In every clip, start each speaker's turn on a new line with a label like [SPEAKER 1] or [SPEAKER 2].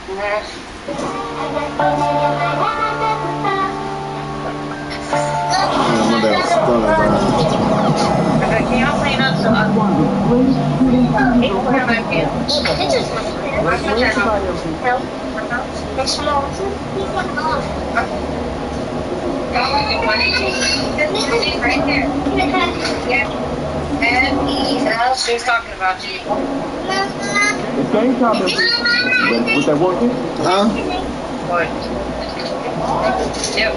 [SPEAKER 1] Can y'all clean up so I want to right there. Yeah. And she was talking about you.
[SPEAKER 2] It's game time. Was that working?
[SPEAKER 3] Huh?
[SPEAKER 1] What? Yep.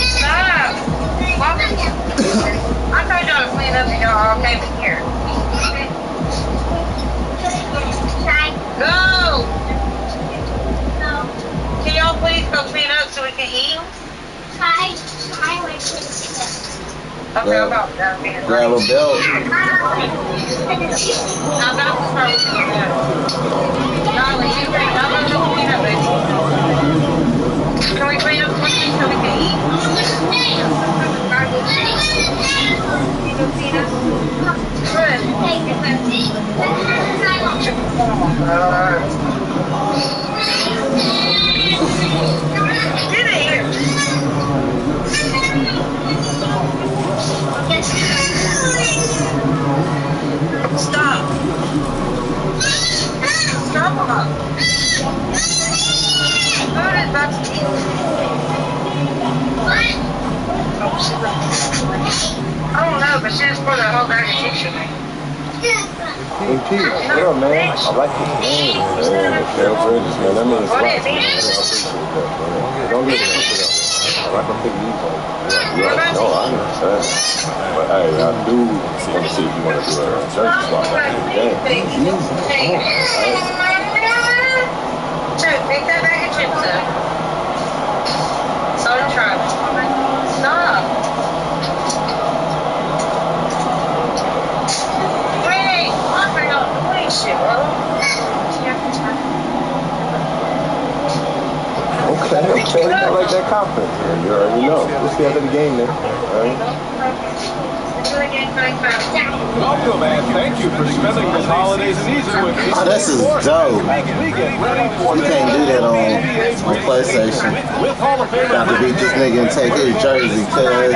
[SPEAKER 1] Stop! I told y'all to clean up and y'all all came in here. Go! Can y'all please go clean up so we can eat? Okay, I'm about done being
[SPEAKER 3] grab a belt.
[SPEAKER 1] I'm about to start with you. Dolly, you bring I'm gonna go clean up, baby. Can we clean up quickly so we can eat? Good. Get in here. Stop. Stop them up. Food is about to eat. I don't know, but she just poured a whole bag of tissue.
[SPEAKER 2] Hey, Pete, what up, man? I like this game, man. Carol Bridges, man. That means a lot. I appreciate that, man. Don't get it. I like to pick these on. Yeah, no, I understand. But hey, I do want to see if you want to do a jersey swap back in the game. Easy. Come on, right?
[SPEAKER 1] Take that bag of chips up. Soda truck. Stop. Wait. Wait, shit, bro.
[SPEAKER 2] Okay. I like that confidence. You already know. We'll see after the game then. All right?
[SPEAKER 4] Welcome, man. Thank you for spending this holiday season with me.
[SPEAKER 3] Oh, this is dope. You can't do that on PlayStation. Got to beat this nigga and take his jersey, cuz.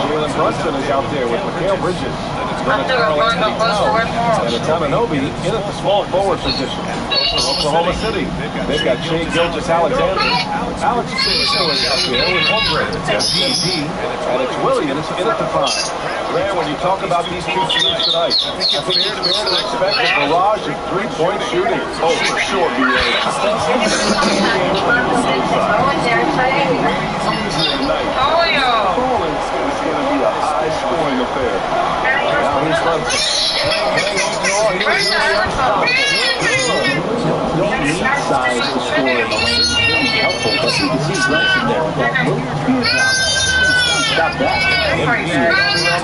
[SPEAKER 4] Jalen Brunson is out there with Mikal Bridges. And it's Ananobi in at the small forward position. Oklahoma City. They've got Shea Gilgeous-Alexander. Alex Stewart out there with Hombre. And it's Williams in at the 5. Man, when you talk about these two teams tonight, I think it's fair to expect a barrage of three-point shooting. Oh, for sure, B.A.
[SPEAKER 1] Oh, yeah.
[SPEAKER 4] It's going to be a high-scoring affair. Now here's Brunson.
[SPEAKER 2] Don't need size to score in the lane. It's helpful, but you can see Brunson there. Stop that.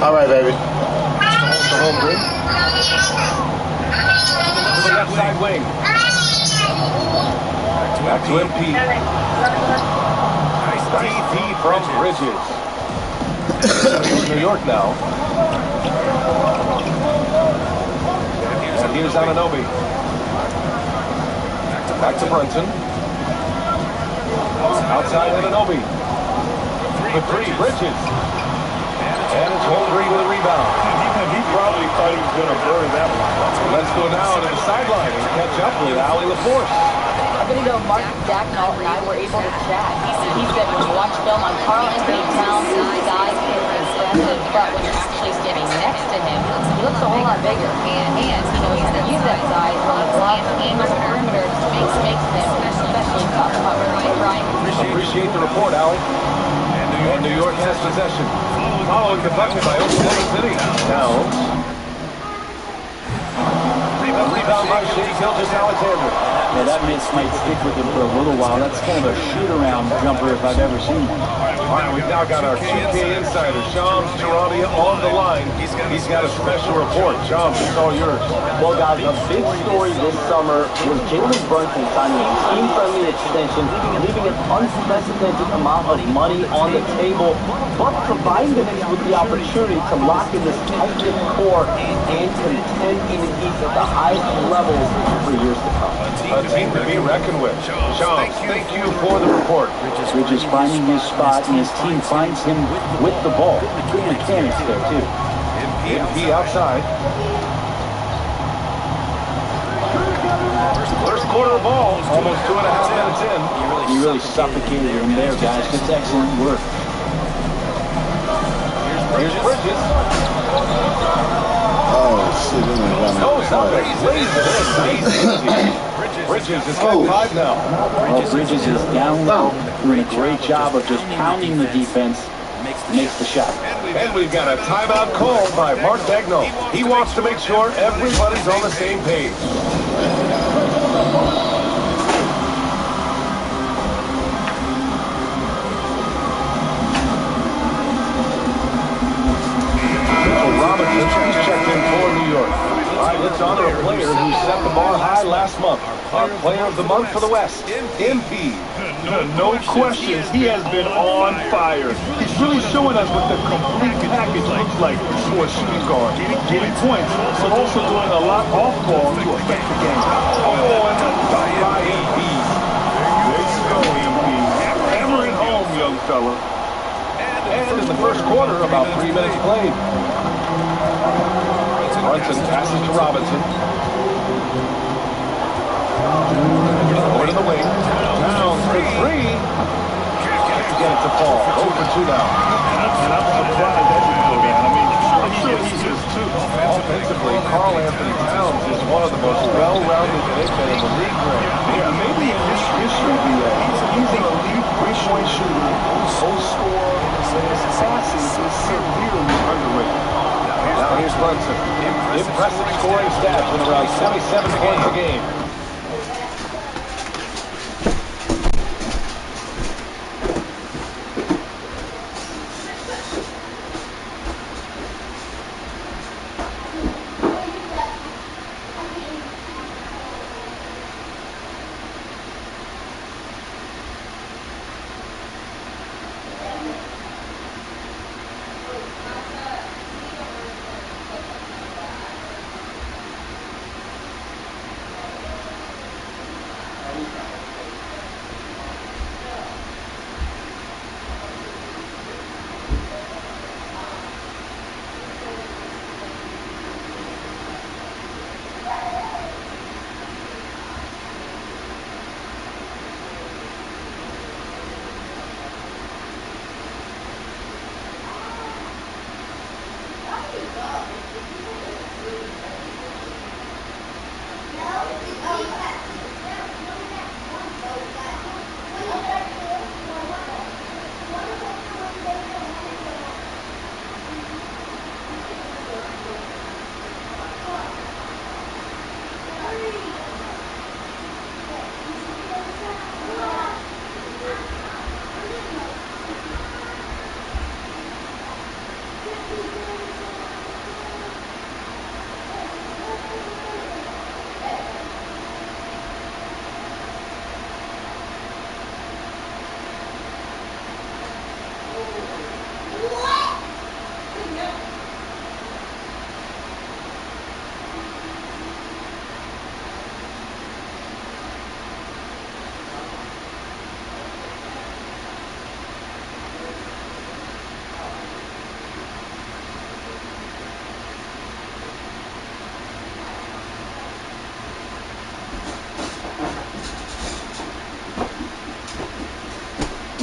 [SPEAKER 3] All right, baby.
[SPEAKER 4] To the left side wing. Back to MP. DP from Bridges. New York now. And here's Ananobi. Back to Brunson. Outside Ananobi. The three, Bridges. And it's Holmgren with a rebound.
[SPEAKER 2] He probably thought he was going to burn that one.
[SPEAKER 4] Let's go now to the sideline and catch up with Allie LaForce.
[SPEAKER 5] A bit ago, Mark Dacknall and I were able to chat. He said when you watch film on Carl Anthony Towns, his size is impressive, but when you're actually standing next to him, he looks a whole lot bigger. And he knows how to use that size when he blocks and on the perimeter to make them, especially tough coverage.
[SPEAKER 4] Appreciate the report, Allie. And New York has possession. Following Kentucky by Oklahoma City. Now, rebound by Shea Gilgeous-Alexander.
[SPEAKER 6] Yeah, that miss might stick with him for a little while. That's kind of a shoot-around jumper if I've ever seen one.
[SPEAKER 4] All right, we've now got our 2K insider, Shams Charania, on the line. He's got a special report. Shams, it's all yours.
[SPEAKER 7] Well, guys, a big story this summer was Jalen Brunson signing a team-friendly extension, leaving an unprecedented amount of money on the table, but providing the Knicks with the opportunity to lock in this tight-knit core and contend in the East at the highest levels for years to come.
[SPEAKER 4] A team to be reckoned with. Shams, thank you for the report.
[SPEAKER 6] Bridges finding his spot, and his team finds him with the ball. Good mechanics there, too.
[SPEAKER 4] MP outside. First quarter ball, almost 2.5 minutes in.
[SPEAKER 6] He really suffocated him there, guys. Just excellent work.
[SPEAKER 4] Here's Bridges.
[SPEAKER 3] Oh, shit, this is
[SPEAKER 4] Goes up and lays it in. Bridges is got 5 now.
[SPEAKER 6] Well, Bridges is down low, doing a great job of just pounding the defense, makes the shot.
[SPEAKER 4] And we've got a timeout called by Mark Daigneault. He wants to make sure everybody's on the same page. Robinson, he's checked in for New York. All right, let's honor a player who set the bar high last month. Our player of the month for the West, MP.
[SPEAKER 8] No questions, he has been on fire. He's really showing us what the complete package looks like for a shooting guard. Getting points, but also doing a lot off ball to affect the game.
[SPEAKER 4] Oh, and a dunk by MP.
[SPEAKER 8] There you go, MP. Hammer it home, young fella.
[SPEAKER 4] And in the first quarter, about 3 minutes played. Brunson passes to Robinson. Over to the wing. Down for 3. Can't get it to fall. 0 for 2 now.
[SPEAKER 8] And I'm surprised that didn't go down. I mean, I'm sure he is too.
[SPEAKER 4] Offensively, Karl Anthony Towns is one of the most well-rounded big men in the league right now.
[SPEAKER 8] Yeah, maybe in this history, he's an elite three-point shooter, full score, and his passing is severely underrated.
[SPEAKER 4] Now here's Brunson. Impressive scoring stats with around 77 points a game.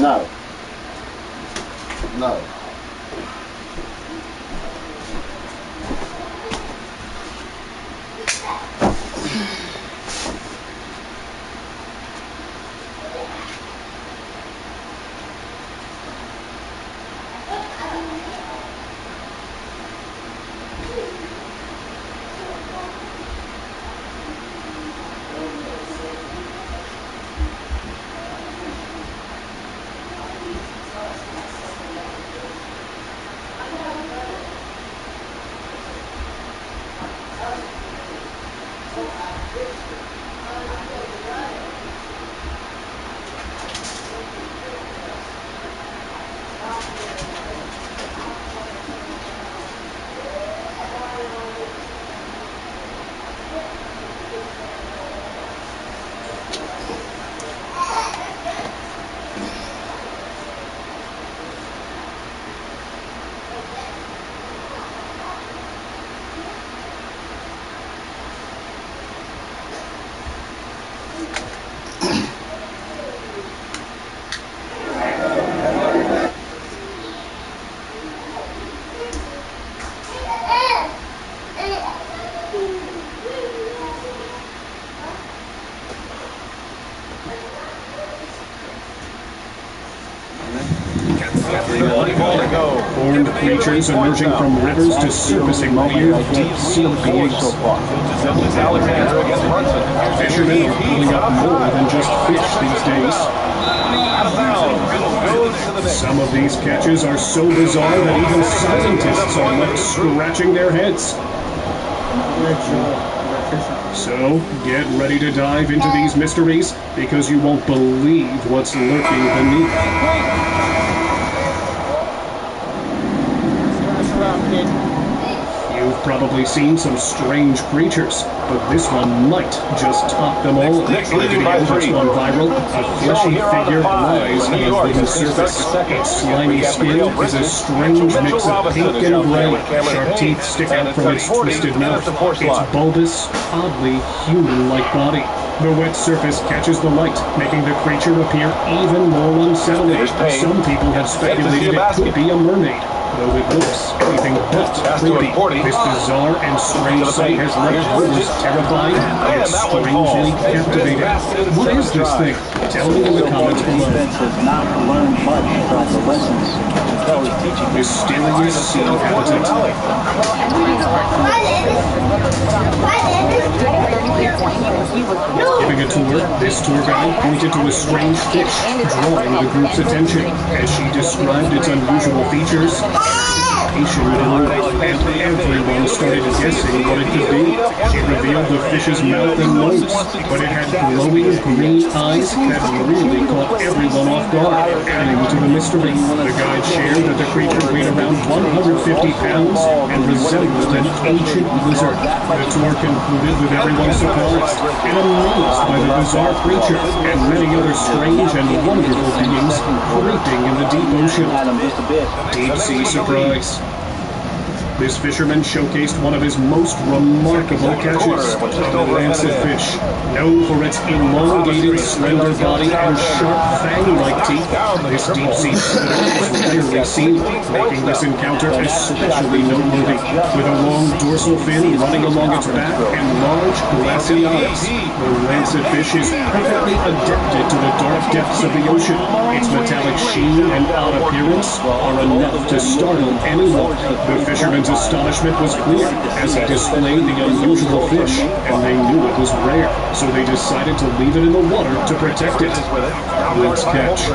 [SPEAKER 3] No. No.
[SPEAKER 4] One ball to go.
[SPEAKER 9] Formed creatures emerging from rivers to surfacing near deep sea beings.
[SPEAKER 4] This Alexander against Brunson.
[SPEAKER 9] Fishermen are pulling up more than just fish these days. Some of these catches are so bizarre that even scientists are left scratching their heads. So, get ready to dive into these mysteries, because you won't believe what's lurking beneath. You've probably seen some strange creatures, but this one might just top them all. The video that's gone viral, a fleshy figure lies on a wooden surface. Its slimy skin is a strange mix of pink and gray. Sharp teeth stick out from its twisted mouth. Its bulbous, oddly human-like body. The wet surface catches the light, making the creature appear even more unsettling. Some people have speculated it could be a mermaid, though it looks anything but creepy. This bizarre and strange sight has left viewers terrified and strangely captivated. What is this thing? Tell me in the comments below. Mysterious sea habitat. Giving a tour, this tour guide pointed to a strange fish, drawing the group's attention. As she described its unusual features, anticipation grew, and everyone started guessing what it could be. She revealed the fish's mouth and nose, but it had glowing green eyes that really caught everyone off guard, adding to the mystery. The guide shared that the creature weighed around 150 pounds and resembled an ancient lizard. The tour concluded with everyone surprised and amazed by the bizarre creature and many other strange and wonderful beings creeping in the deep ocean. Deep sea surprise. This fisherman showcased one of his most remarkable catches, the lancet fish. Known for its elongated, slender body and sharp fang-like teeth, this deep-sea predator is rarely seen, making this encounter especially noteworthy. With a long dorsal fin running along its back and large, glassy eyes, the lancet fish is perfectly adapted to the dark depths of the ocean. Its metallic sheen and odd appearance are enough to startle anyone. The fisherman's astonishment was clear as he displayed the unusual fish, and they knew it was rare, so they decided to leave it in the water to protect it. Let's catch.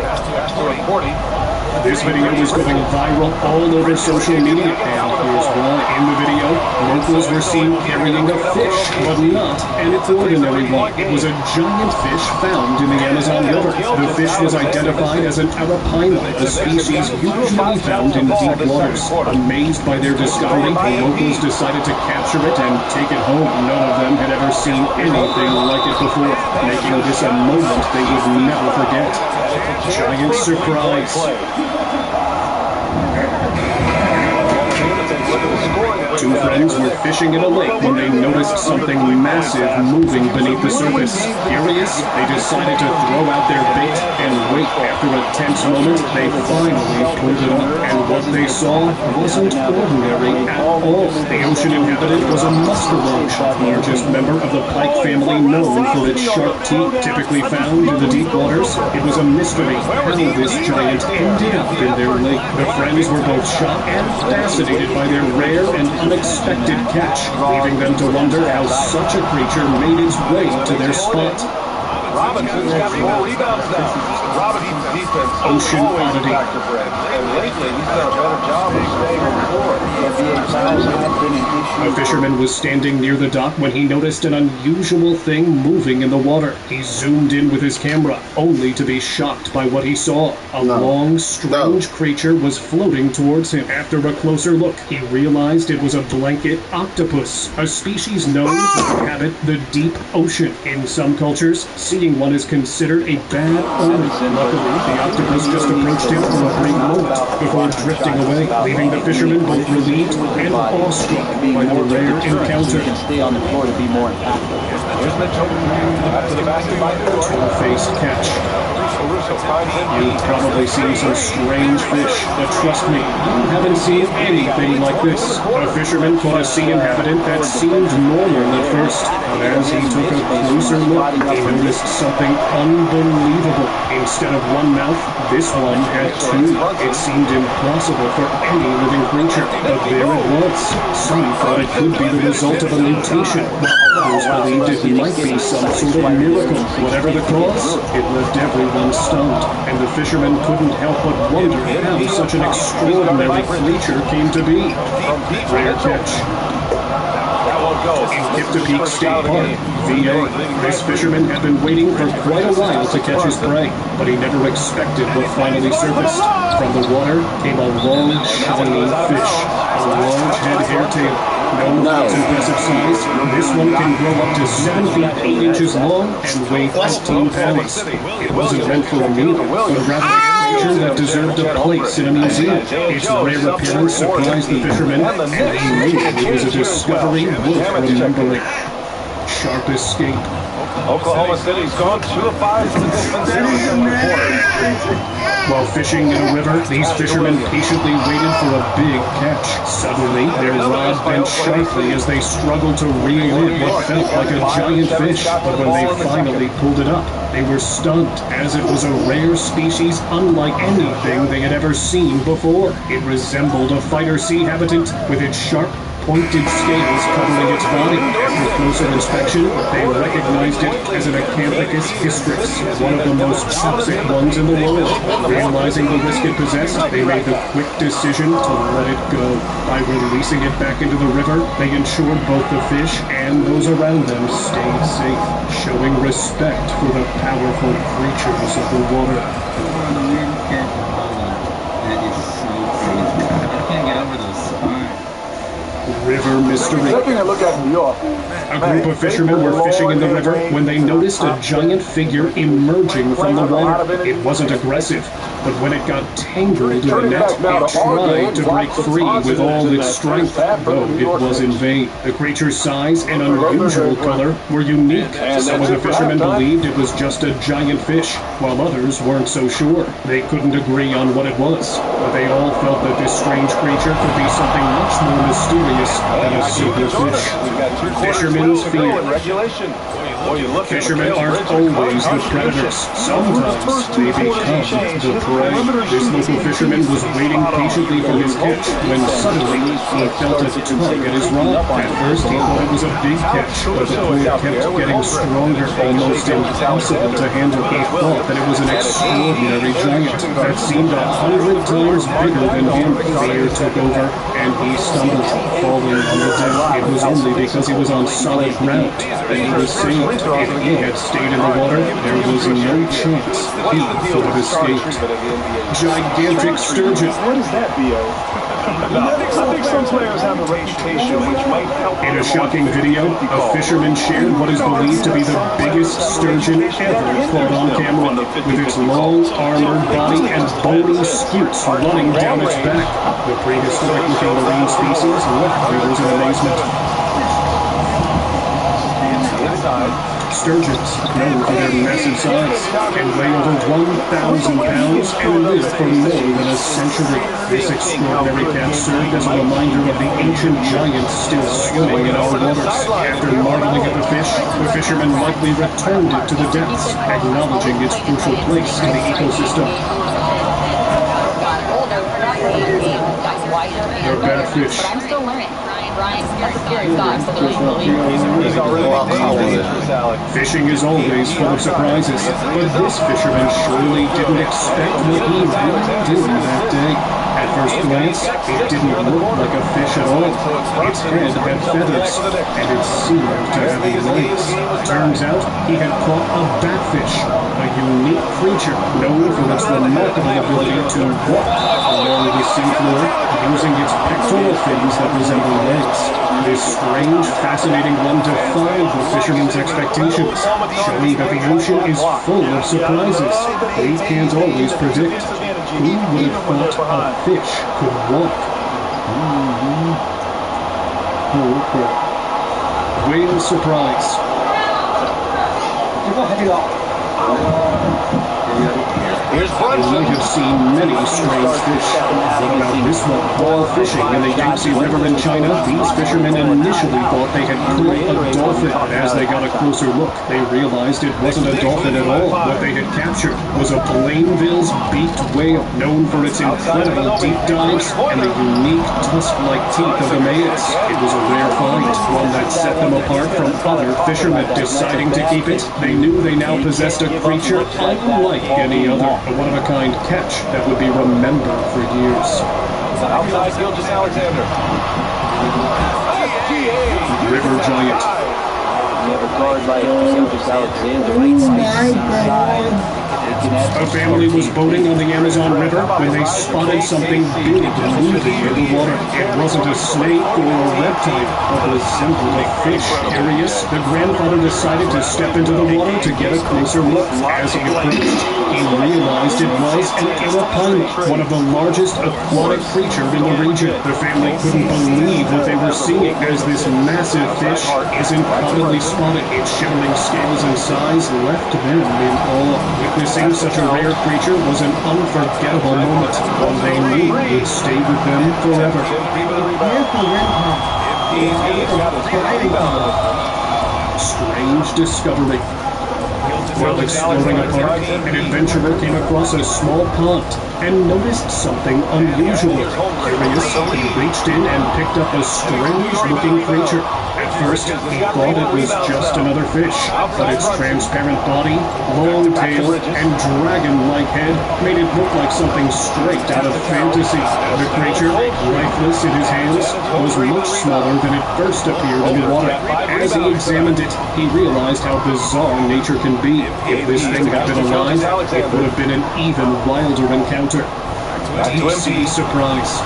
[SPEAKER 9] This video is going viral all over social media, and here's why. In the video, locals were seen carrying a fish, but not an ordinary one. It was a giant fish found in the Amazon River. The fish was identified as an arapina, a species usually found in deep waters. Amazed by their discovery, the locals decided to capture it and take it home. None of them had ever seen anything like it before, making this a moment they would never forget. Giant surprise. Two friends were fishing in a lake when they noticed something massive moving beneath the surface. Curious, they decided to throw out their bait and wait. After a tense moment, they finally pulled it up, and what they saw wasn't ordinary at all. The ocean inhabitant was a muscalonge, largest member of the pike family known for its sharp teeth, typically found in the deep waters. It was a mystery how this giant ended up in their lake. The friends were both shocked and fascinated by their rare and unexpected catch, leaving them to wonder how such a creature made its way to their spot.
[SPEAKER 4] Robinson's got 4 rebounds now. Robinson's defense
[SPEAKER 9] Ocean oddity.
[SPEAKER 4] And lately, he's done a better job of staying on the floor.
[SPEAKER 9] A fisherman was standing near the dock when he noticed an unusual thing moving in the water. He zoomed in with his camera, only to be shocked by what he saw. A long, strange creature was floating towards him. After a closer look, he realized it was a blanket octopus, a species known to inhabit the deep ocean. In some cultures, seeing one is considered a bad omen. Luckily, the octopus just approached him for a brief moment before drifting away, leaving the fisherman both relieved and awestruck by the rare encounter.
[SPEAKER 6] Stay on the floor to be more impactful.
[SPEAKER 4] Here's Mitchell. Back to the basket by
[SPEAKER 9] Two-faced catch. You've probably seen some strange fish, but trust me, you haven't seen anything like this. A fisherman caught a sea inhabitant that seemed normal at first, but as he took a closer look, he noticed something unbelievable. Instead of one mouth, this one had two. It seemed impossible for any living creature, but there it was. Some thought it could be the result of a mutation, while others believed it might be some sort of miracle. Whatever the cause, it left everyone stunned, and the fisherman couldn't help but wonder how such an extraordinary creature came to be. Rare catch. In Gift-A-Peak State Park, VA, this fisherman had been waiting for quite a while to catch his prey, but he never expected what finally surfaced. From the water came a long, shiny fish, a large head hairtail. Known for its impressive size, this one can grow up to 7 feet 8 inches long and weigh 15 pounds. It wasn't meant for a meal, but rather a creature that deserved a place in a museum. Its rare appearance surprised the fisherman, and he knew it was a discovery worth remembering. Sharp escape.
[SPEAKER 4] Oklahoma City's gone 2 of 5 to the dispensary in the quarter.
[SPEAKER 9] While fishing in a river, these fishermen patiently waited for a big catch. Suddenly, their rod bent sharply as they struggled to reel in what felt like a giant fish. But when they finally pulled it up, they were stunned, as it was a rare species unlike anything they had ever seen before. It resembled a fighter sea habitant with its sharp, pointed scales covering its body. After closer inspection, they recognized it as an Acanthicus hystrix, one of the most toxic ones in the world. Realizing the risk it possessed, they made the quick decision to let it go. By releasing it back into the river, they ensured both the fish and those around them stayed safe, showing respect for the powerful creatures of the water.
[SPEAKER 10] That is so crazy. I can't get over those spines.
[SPEAKER 9] River mystery.
[SPEAKER 8] Taking a look at New York.
[SPEAKER 9] A group of fishermen were fishing in the river when they noticed a giant figure emerging from the water. It wasn't aggressive, but when it got tangled in the net, it tried to break free with all its strength, though it was in vain. The creature's size and unusual color were unique. Some of the fishermen believed it was just a giant fish, while others weren't so sure. They couldn't agree on what it was, but they all felt that this strange creature could be something much more mysterious than a simple fish. Fishermen's fear. Fishermen aren't always the predators. Sometimes they become the prey. This local fisherman was waiting patiently for his catch when suddenly he felt a tug at his rod. At first he thought it was a big catch, but the pull kept getting stronger, almost impossible to handle. He thought that it was an extraordinary giant that seemed 100 times bigger than him. Fear took over, and he stumbled, falling on the deck. It was only because he was on solid ground that he was saved. If he had stayed in the water, there was no chance he could have escaped. Gigantic sturgeon.
[SPEAKER 8] What is that, B.O.? I think some players have a reputation which might help.
[SPEAKER 9] In a shocking video, a fisherman shared what is believed to be the biggest sturgeon ever caught on camera, with its long, armored body and bony scutes running down its back. The prehistoric-looking marine species left viewers in amazement. Sturgeons, known for their massive size, can weigh over 1,000 pounds and live for more than a century. This extraordinary catch served as a reminder of the ancient giants still swimming in our waters. After marveling at the fish, the fishermen likely returned it to the depths, acknowledging its crucial place in the ecosystem. They're bad fish.
[SPEAKER 5] But I'm still learning. Brian, that's a scary thought, so don't believe
[SPEAKER 9] Fishing is always full of surprises, but this fisherman surely didn't expect what he really did that day. At first glance, it didn't look like a fish at all. Its head had feathers, and it seemed to have legs. Turns out, he had caught a batfish, a unique creature known for its remarkable ability to walk along the seafloor using its pectoral fins that resemble legs. This strange, fascinating one defied the fisherman's expectations, showing that the ocean is full of surprises. We can't always predict. Who would have thought a fish could walk? Whale surprise.
[SPEAKER 4] Here's
[SPEAKER 9] You might have seen many strange fish. What about this one? While fishing in the Yangtze River in China, these fishermen initially thought they had caught a dolphin. As they got a closer look, they realized it wasn't a dolphin at all. What they had captured was a Plainville's beaked whale, known for its incredible deep dives and the unique tusk-like teeth of the males. It was a rare find, one that set them apart from other fishermen. Deciding to keep it, they knew they now possessed a creature unlike any other, a one-of-a-kind catch that would be remembered for years.
[SPEAKER 4] Outside Gilgis Alexander.
[SPEAKER 9] River giant.
[SPEAKER 7] Never guarded by Gilgis Alexander.
[SPEAKER 9] A family was boating on the Amazon River when they spotted something big moving in the water. It wasn't a snake or a reptile, but resembled a fish. Curious, the grandfather decided to step into the water to get a closer look. As he approached, he realized it was an arapaima, one of the largest aquatic creatures in the region. The family couldn't believe what they were seeing as this massive fish was incredibly spotted. Its shimmering scales and size left them in awe. Witnessing such a rare creature was an unforgettable moment, one they knew would stay with them forever. Strange discovery. While exploring a park, an adventurer came across a small pond and noticed something unusual. Curious, he reached in and picked up a strange-looking creature. At first, he thought it was just another fish, but its transparent body, long tail, and dragon-like head made it look like something straight out of fantasy. The creature, lifeless in his hands, was much smaller than it first appeared in the water. As he examined it, he realized how bizarre nature can be. If this thing had been alive, it would have been an even wilder encounter. Deep-sea surprise.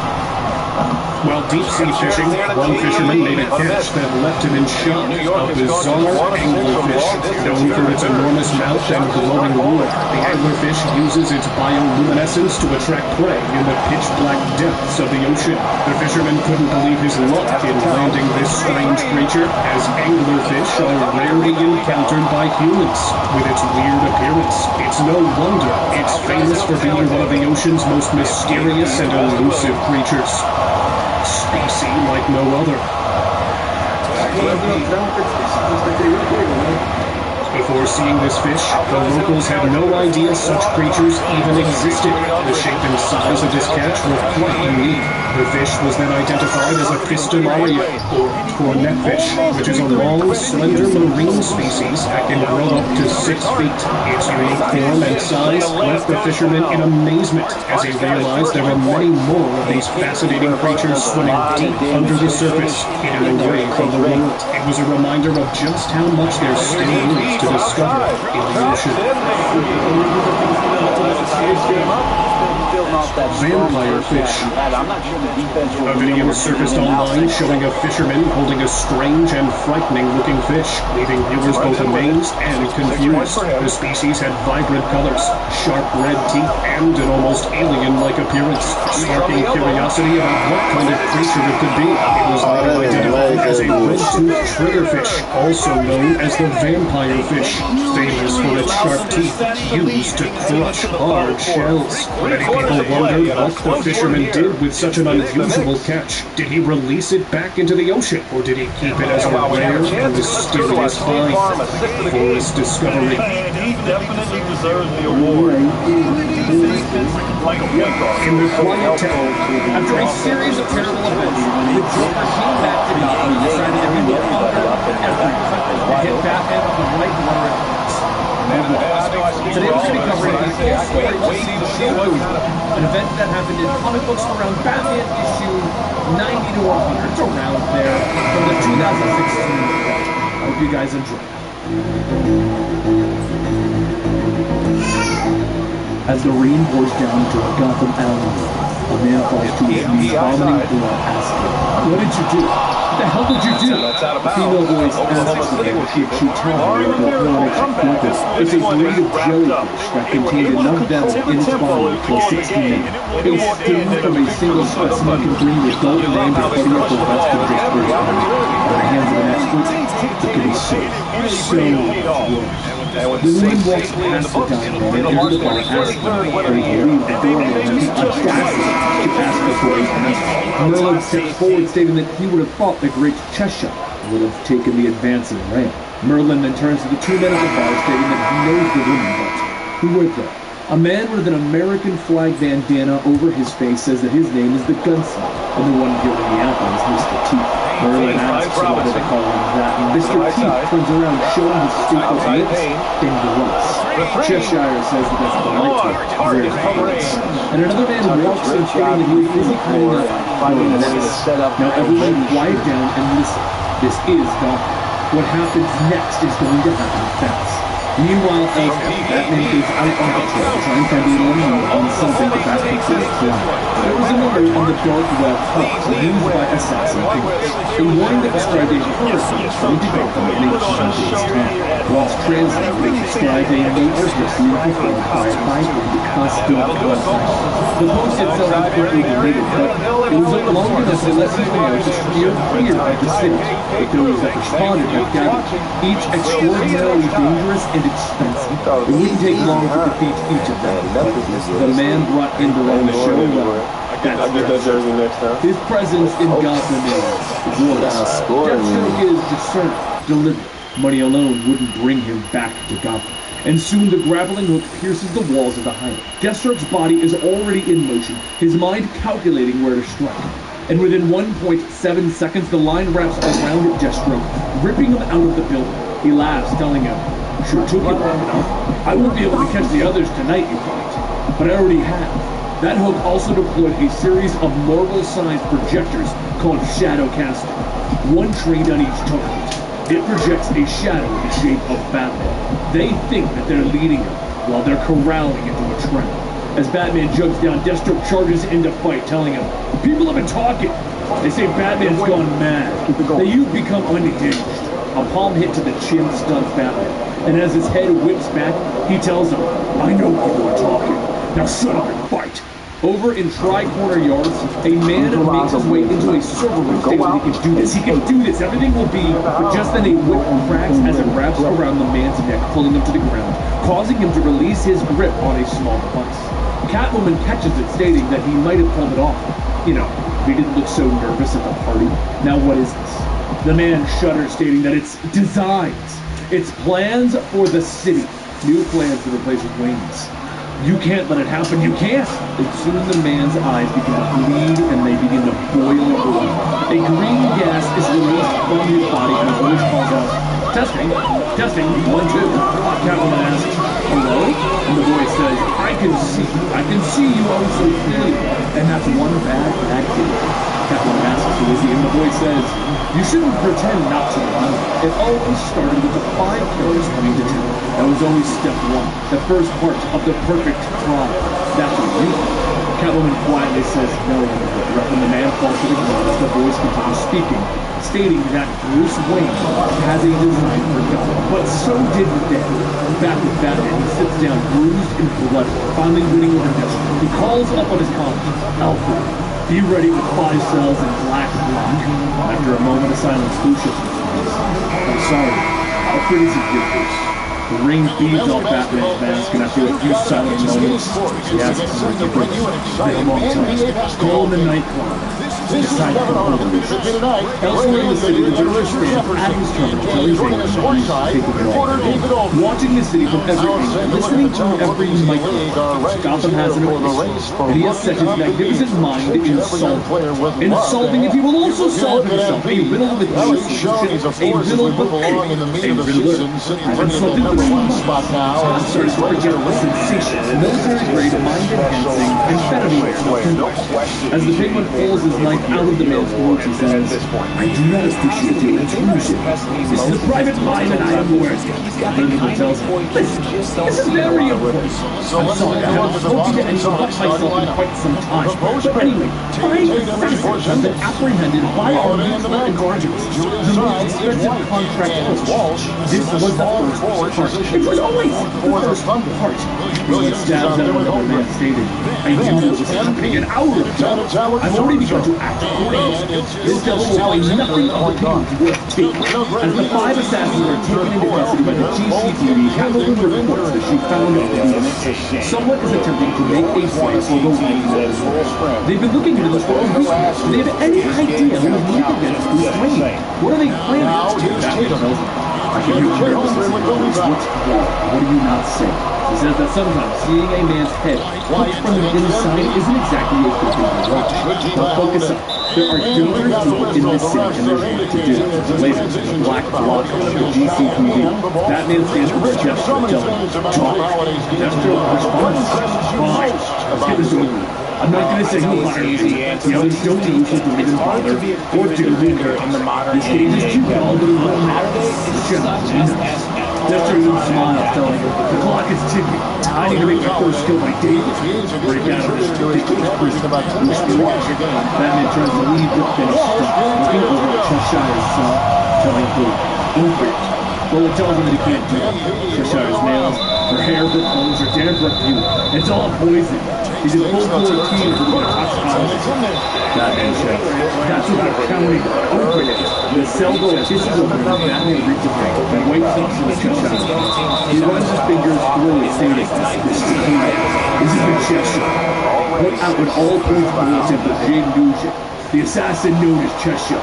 [SPEAKER 9] While deep-sea fishing, one fisherman made a catch that left him in shock. A bizarre anglerfish, known for its enormous mouth and glowing lure. The anglerfish uses its bioluminescence to attract prey in the pitch-black depths of the ocean. The fisherman couldn't believe his luck in landing this strange creature, as anglerfish are rarely encountered by humans. With its weird appearance, it's no wonder it's famous for being one of the ocean's most mysterious and elusive creatures. Species like no other. Before seeing this fish, the locals had no idea such creatures even existed. The shape and size of this catch were quite unique. The fish was then identified as a pistonaria, or cornetfish, which is a long, slender marine species that can grow up to 6 feet. Its unique form and size left the fisherman in amazement as he realized there were many more of these fascinating creatures swimming deep under the surface, hidden away from the world. It was a reminder of just how much there still is to discover in the ocean. Vampire fish. A video surfaced online showing a fisherman holding a strange and frightening looking fish, leaving viewers both amazed and confused. The species had vibrant colors, sharp red teeth, and an almost alien-like appearance, sparking curiosity about what kind of creature it could be. It was later identified as a red-toothed triggerfish, also known as the vampire fish, famous for its sharp teeth used to crush hard shells. Many people wondered what the fisherman did with such an unusual catch. Did he release it back into the ocean, or did he keep it as a rare and mysterious find? For his discovery.
[SPEAKER 8] He definitely deserves the award.
[SPEAKER 9] In the quiet town,
[SPEAKER 11] After a series of terrible events, the Joker came back to Gotham and decided to be and hit Batman on the right water at once. Today we're going to be covering the full story of Shield Movie, an event that happened in comic books around Batman issue 90 to 100, it's around there, from the 2016 event. I hope you guys enjoy. As the rain pours down into a Gotham alley, a man falls to his knees, vomiting blood, asking, "What did you do? What the hell did you do?" A female voice asks the man if she tells her about what it's a breed of jellyfish that contained enough venom in its body to kill 60 men. A sting from a single specimen can bring the adult man to fear for the rest of this person. In the hands of an expert, it can be so good.
[SPEAKER 4] And with
[SPEAKER 11] The
[SPEAKER 4] the
[SPEAKER 11] woman
[SPEAKER 4] same
[SPEAKER 11] walks
[SPEAKER 4] safely in
[SPEAKER 11] past
[SPEAKER 4] the
[SPEAKER 11] the
[SPEAKER 4] books,
[SPEAKER 11] dining room
[SPEAKER 4] he's
[SPEAKER 11] and
[SPEAKER 4] the
[SPEAKER 11] into
[SPEAKER 4] March
[SPEAKER 11] the bar
[SPEAKER 4] 23rd
[SPEAKER 11] asking,
[SPEAKER 4] winner
[SPEAKER 11] but
[SPEAKER 4] of
[SPEAKER 11] he
[SPEAKER 4] the year.
[SPEAKER 11] believes the doorman had the audacity to ask before he passed. Merlin stepped forward, stating that he would have fought the great Cheshire and would have taken the advancing rank. Merlin then turns to the two men at the bar, stating that he knows the woman, but who were they? A man with an American flag bandana over his face says that his name is the Gunsmith, and the one giving the apple is Mr. Teeth. Merlin asks why they call him that, and Mr. Teeth turns around, showing his stapled lips and grunts. Cheshire says that that's polite to wear pants. And another man walks in, stating that he was busy cleaning up the mess. Now everyone quiet down and listen. This is Gotham. What happens next is going to happen fast. Meanwhile, elsewhere, Batman goes out on patrol, trying to find a lead on something the Batman could have. There was an alert on the dark web caught used by assassin fingers. A warning that described a hurricane coming to Gotham in a few days' time. Once translated, it described a major hit being performed by a high-end custom website. The post itself was quickly deleted, but it was long enough to let people know to steer clear of the city. But those that responded have gathered, each extraordinarily dangerous and expensive. It wouldn't take long to defeat each of them. The man brought in the wrong show.
[SPEAKER 2] I'll get that jersey next time.
[SPEAKER 11] His presence in Gotham is war. Deathstroke is discerned, deliberate. Money alone wouldn't bring him back to Gotham. And soon the grappling hook pierces the walls of the hideout. Deathstroke's body is already in motion, his mind calculating where to strike. And within 1.7 seconds, the line wraps around Deathstroke, ripping him out of the building. He laughs, telling him, "Sure took you long enough. I won't be able to catch the others tonight, you thought. But I already have." That hook also deployed a series of marble-sized projectors called Shadow Caster, one trained on each target. It projects a shadow in the shape of Batman. They think that they're leading him while they're corralling into a trap. As Batman jugs down, Deathstroke charges into fight, telling him, "People have been talking. They say Batman's gone mad, that you've become unhinged." A palm hit to the chin stuns Batman, and as his head whips back, he tells him, "I know people are talking. Now shut up and fight." Over in Tri-Corner Yards, a man makes his way into a server room stating that he can do this. He can do this. Everything will be. But just then a whip cracks as it wraps around the man's neck, pulling him to the ground, causing him to release his grip on a small device. Catwoman catches it, stating that he might have pulled it off. You know, he didn't look so nervous at the party. Now what is this? The man shudders, stating that it's designs. It's plans for the city. New plans to replace Wayne's. You can't let it happen, you can't! And soon the man's eyes begin to bleed and they begin to boil over. A green gas is released from his body and a voice calls out, "Testing, testing, 1, 2. Catwoman asks, "Hello?" And the voice says, I can see you oh so clearly. And that's one bad kid. Catwoman asks who is he, and the voice says, "You shouldn't pretend not to remember. It always started with the 5 killers coming to town. That was only step 1, the first part of the perfect crime. That's what you do." Catwoman quietly says, "No, when the man falls to the ground as the voice continues speaking, stating that Bruce Wayne has a design for Gotham, but so did they. Back with Batman, he sits down bruised and bloody, finally winning over Deathstroke. He calls up on his colleague, "Alfred, be ready with 5 cells and black block." After a moment of silence, Lucius responds, "I'm sorry, Alfred isn't here, Bruce." The rain feeds off Batman's mask, and after a few silent moments, he asks him to bring him. It's been a long time. Call in the nightclub. Decide to come over. Elsewhere in the city, the journalist stands at his terminal, telling Zane that he's taking it all. Watching the city from every angle, listening to every microphone, Gotham has an equation, and he has set his magnificent mind in solving it. He will also solve himself a riddle with no solution, a riddle with a riddler. I've consulted the spot now. Started to forget the sensations, military-grade, mind-enhancing, amphetamine. As the Penguin pulls his knife out of the man's throat, he says, "I do not appreciate your intrusion. This is a private mine and I am worth it." Penguin tells him, "Listen, this is very important. I'm sorry, I haven't spoken to anyone but myself in quite some time. But anyway, 5 citizens have been apprehended by our mutual intelligence. The most expensive contract. This was the first part. heart. It was always the first heart. He stabs at another man stated, I knew what was happening an hour ago. I've already begun to act accordingly. This devil will find nothing of the penalty worth taking. As the 5 assassins are taken into custody by the GCPD, Catwoman reports that she found out that someone is attempting to make a break or go anywhere. They've been looking into this for a week. Do they have any idea who is moving against Bruce Wayne? What are they planning to do? Batman tells them, I can hear nervousness in your voice. What's wrong? What do you not say? He says that sometimes seeing a man's head look from the inside isn't exactly a good thing to watch. But focus up. There are dangerous people in this city and there's work to do. Later, the black block of the GCPD. Batman stands with Jester telling him, talk. Jester responds, fine. Let's get this over with. I'm not going to say who hired me. The others don't know who to even bother or do either. This game is too dull, but it won't matter. It's just Jester even smiles, telling him, the clock is ticking. I need to make my first kill by David. Break out of this ridiculous prison. Batman tries to leave the finish stuff, looking over at Cheshire's cell, telling Blue, open it. Bullet tells him that he can't do it. Cheshire's nails, her hair, her clothes, her damn perfume. It's all poison. He's in full 14 for the toxicologist. Batman shouts, that's what I'm counting. Open it. The cell door kisses open and Batman reaches out and wakes up to the Cheshire. He runs his fingers through it, stating, this is the key. This is the Cheshire. Put out with all points bullets after Jane Nugent. The assassin known as Cheshire.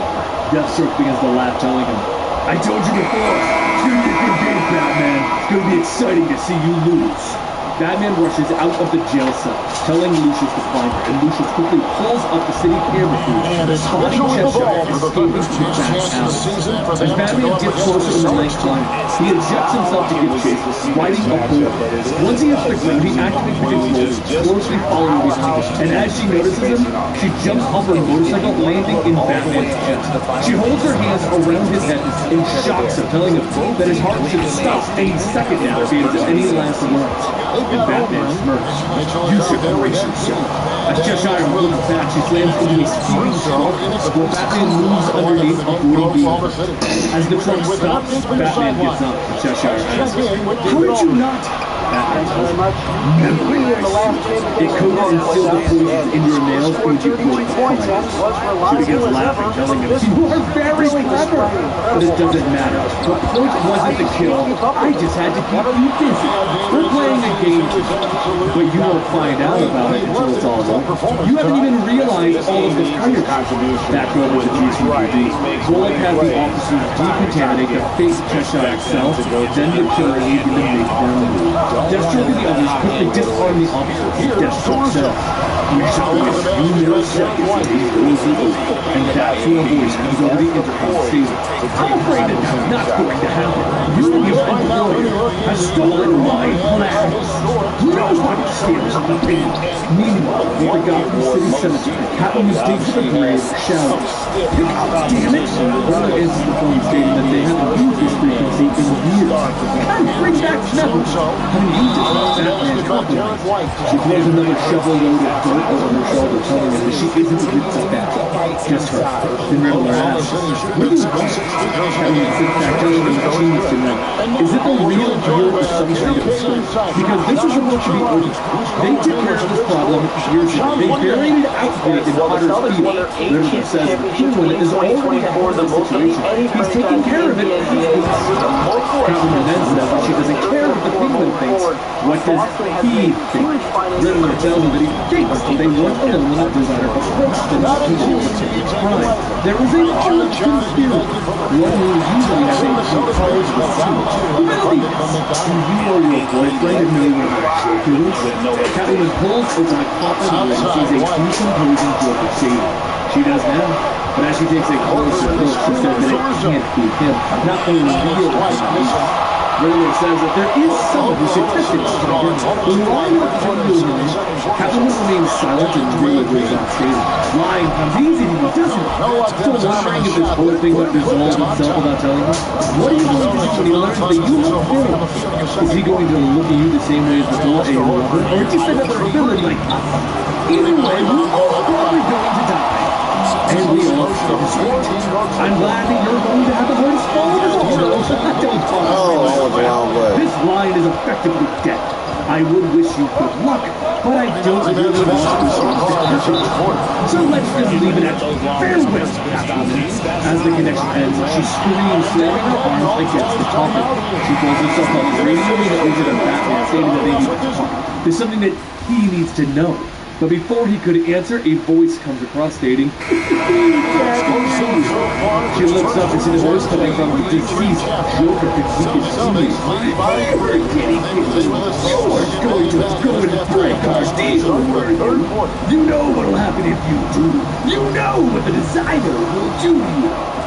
[SPEAKER 11] Deathstroke begins to laugh, telling him, I told you before, it's gonna be a good game, Batman. It's gonna be exciting to see you lose. Batman rushes out of the jail cell, telling Lucius to find her, and Lucius quickly pulls up the city camera feed, spotting Cheshire escaping to the back alley. As Batman gets closer in the nighttime, he ejects himself to give chase, riding a bull. Once he hits the ground, he activates the controls, closely following behind, and as she notices him, she jumps off her motorcycle, landing in Batman's chest. She holds her hands around his head and shocks him, telling him that his heart should stop any second now if he has any last words. And Batman smirks. You should brace yourself. As Cheshire looks back, she slams into a speeding truck while Batman moves underneath a woody beam. As the truck stops, Batman gets up and Cheshire asks, how did you not? Batman tells him, memories. It coats and seals the poison in your nails and you feel fine. She begins laughing, telling him, you are very clever. But it doesn't matter. The point wasn't to kill. I just had to keep you busy. We're playing a game, but you won't find out about it until it's all over. You haven't even realized all of the prior contributions. Back over to GCPD. Bullock has the officers decontaminate the fake Cheshire itself, then the killer leaving them make down move. Deathstroke and the others quickly disarm the officers. Deathstroke says, we shall win a few more seconds and these doors will open. And that's when a voice comes over the intercom stating, I'm afraid that that's not going to happen. You and your employer have stolen my plans. Who knows what steals of the pain? Meanwhile, with the Gotham City Cemetery, Catwoman digs the grave, shouts, pick up, damn it! Riddler answers the phone stating that they haven't used this frequency in years. And bring back Neville! Having used it, Batman compromised. She throws another shovel load of dirt over her shoulder, telling him that she isn't a good dispatcher. Just her. Then Riddler asks, what do you want? Catwoman sits back telling him that she needs to know. Is it the real deal or some kind of script? Because this is supposed to be over. They took care of this problem years ago. They buried it out there in Potter's Field. Riddler says the Penguin is already for the situation. He's taking care of it. Catwoman then says that she doesn't care what the Penguin thinks. What does he think? Riddler tells him that he thinks they weren't alone when the designer approached them to conceal the ticket's crime. There was a huge conspiracy. One who usually has a few cards with two. Who believes? Do you or your boyfriend know what actually is? Catwoman pulls open the coffin and sees a decomposing Joker shading. She does now. But as she takes a closer look, she says that it can't be him. Not only revealed by Riddler says that there is someone who suggested to him, but why would Catwoman remains silent and Riddler goes on stage. Lying comes easy to you, doesn't it? Still wondering if this whole thing might resolve itself without telling you? What are you going to do when he learns that you have failed? Is he going to look at you the same way as before, a lover, or just another villain like us? Either way, we're all probably going to die. And we all I'm glad that you're going to have the hardest fall of us all, though. Don't talk This line is effectively dead. I would wish you good luck, but I don't really want to wish you death. So let's just leave it at farewell, Catwoman. As the connection ends, she screams, slamming her arms against the coffin. She pulls herself up, radiating over to Batman, stating that they need to talk. There's something that he needs to know. But before he could answer, a voice comes across stating, She looks up and sees the voice coming from the deceased Joker could see his teammates. You are going to go and break our deal, You know what'll happen if you do. You know what the designer will do.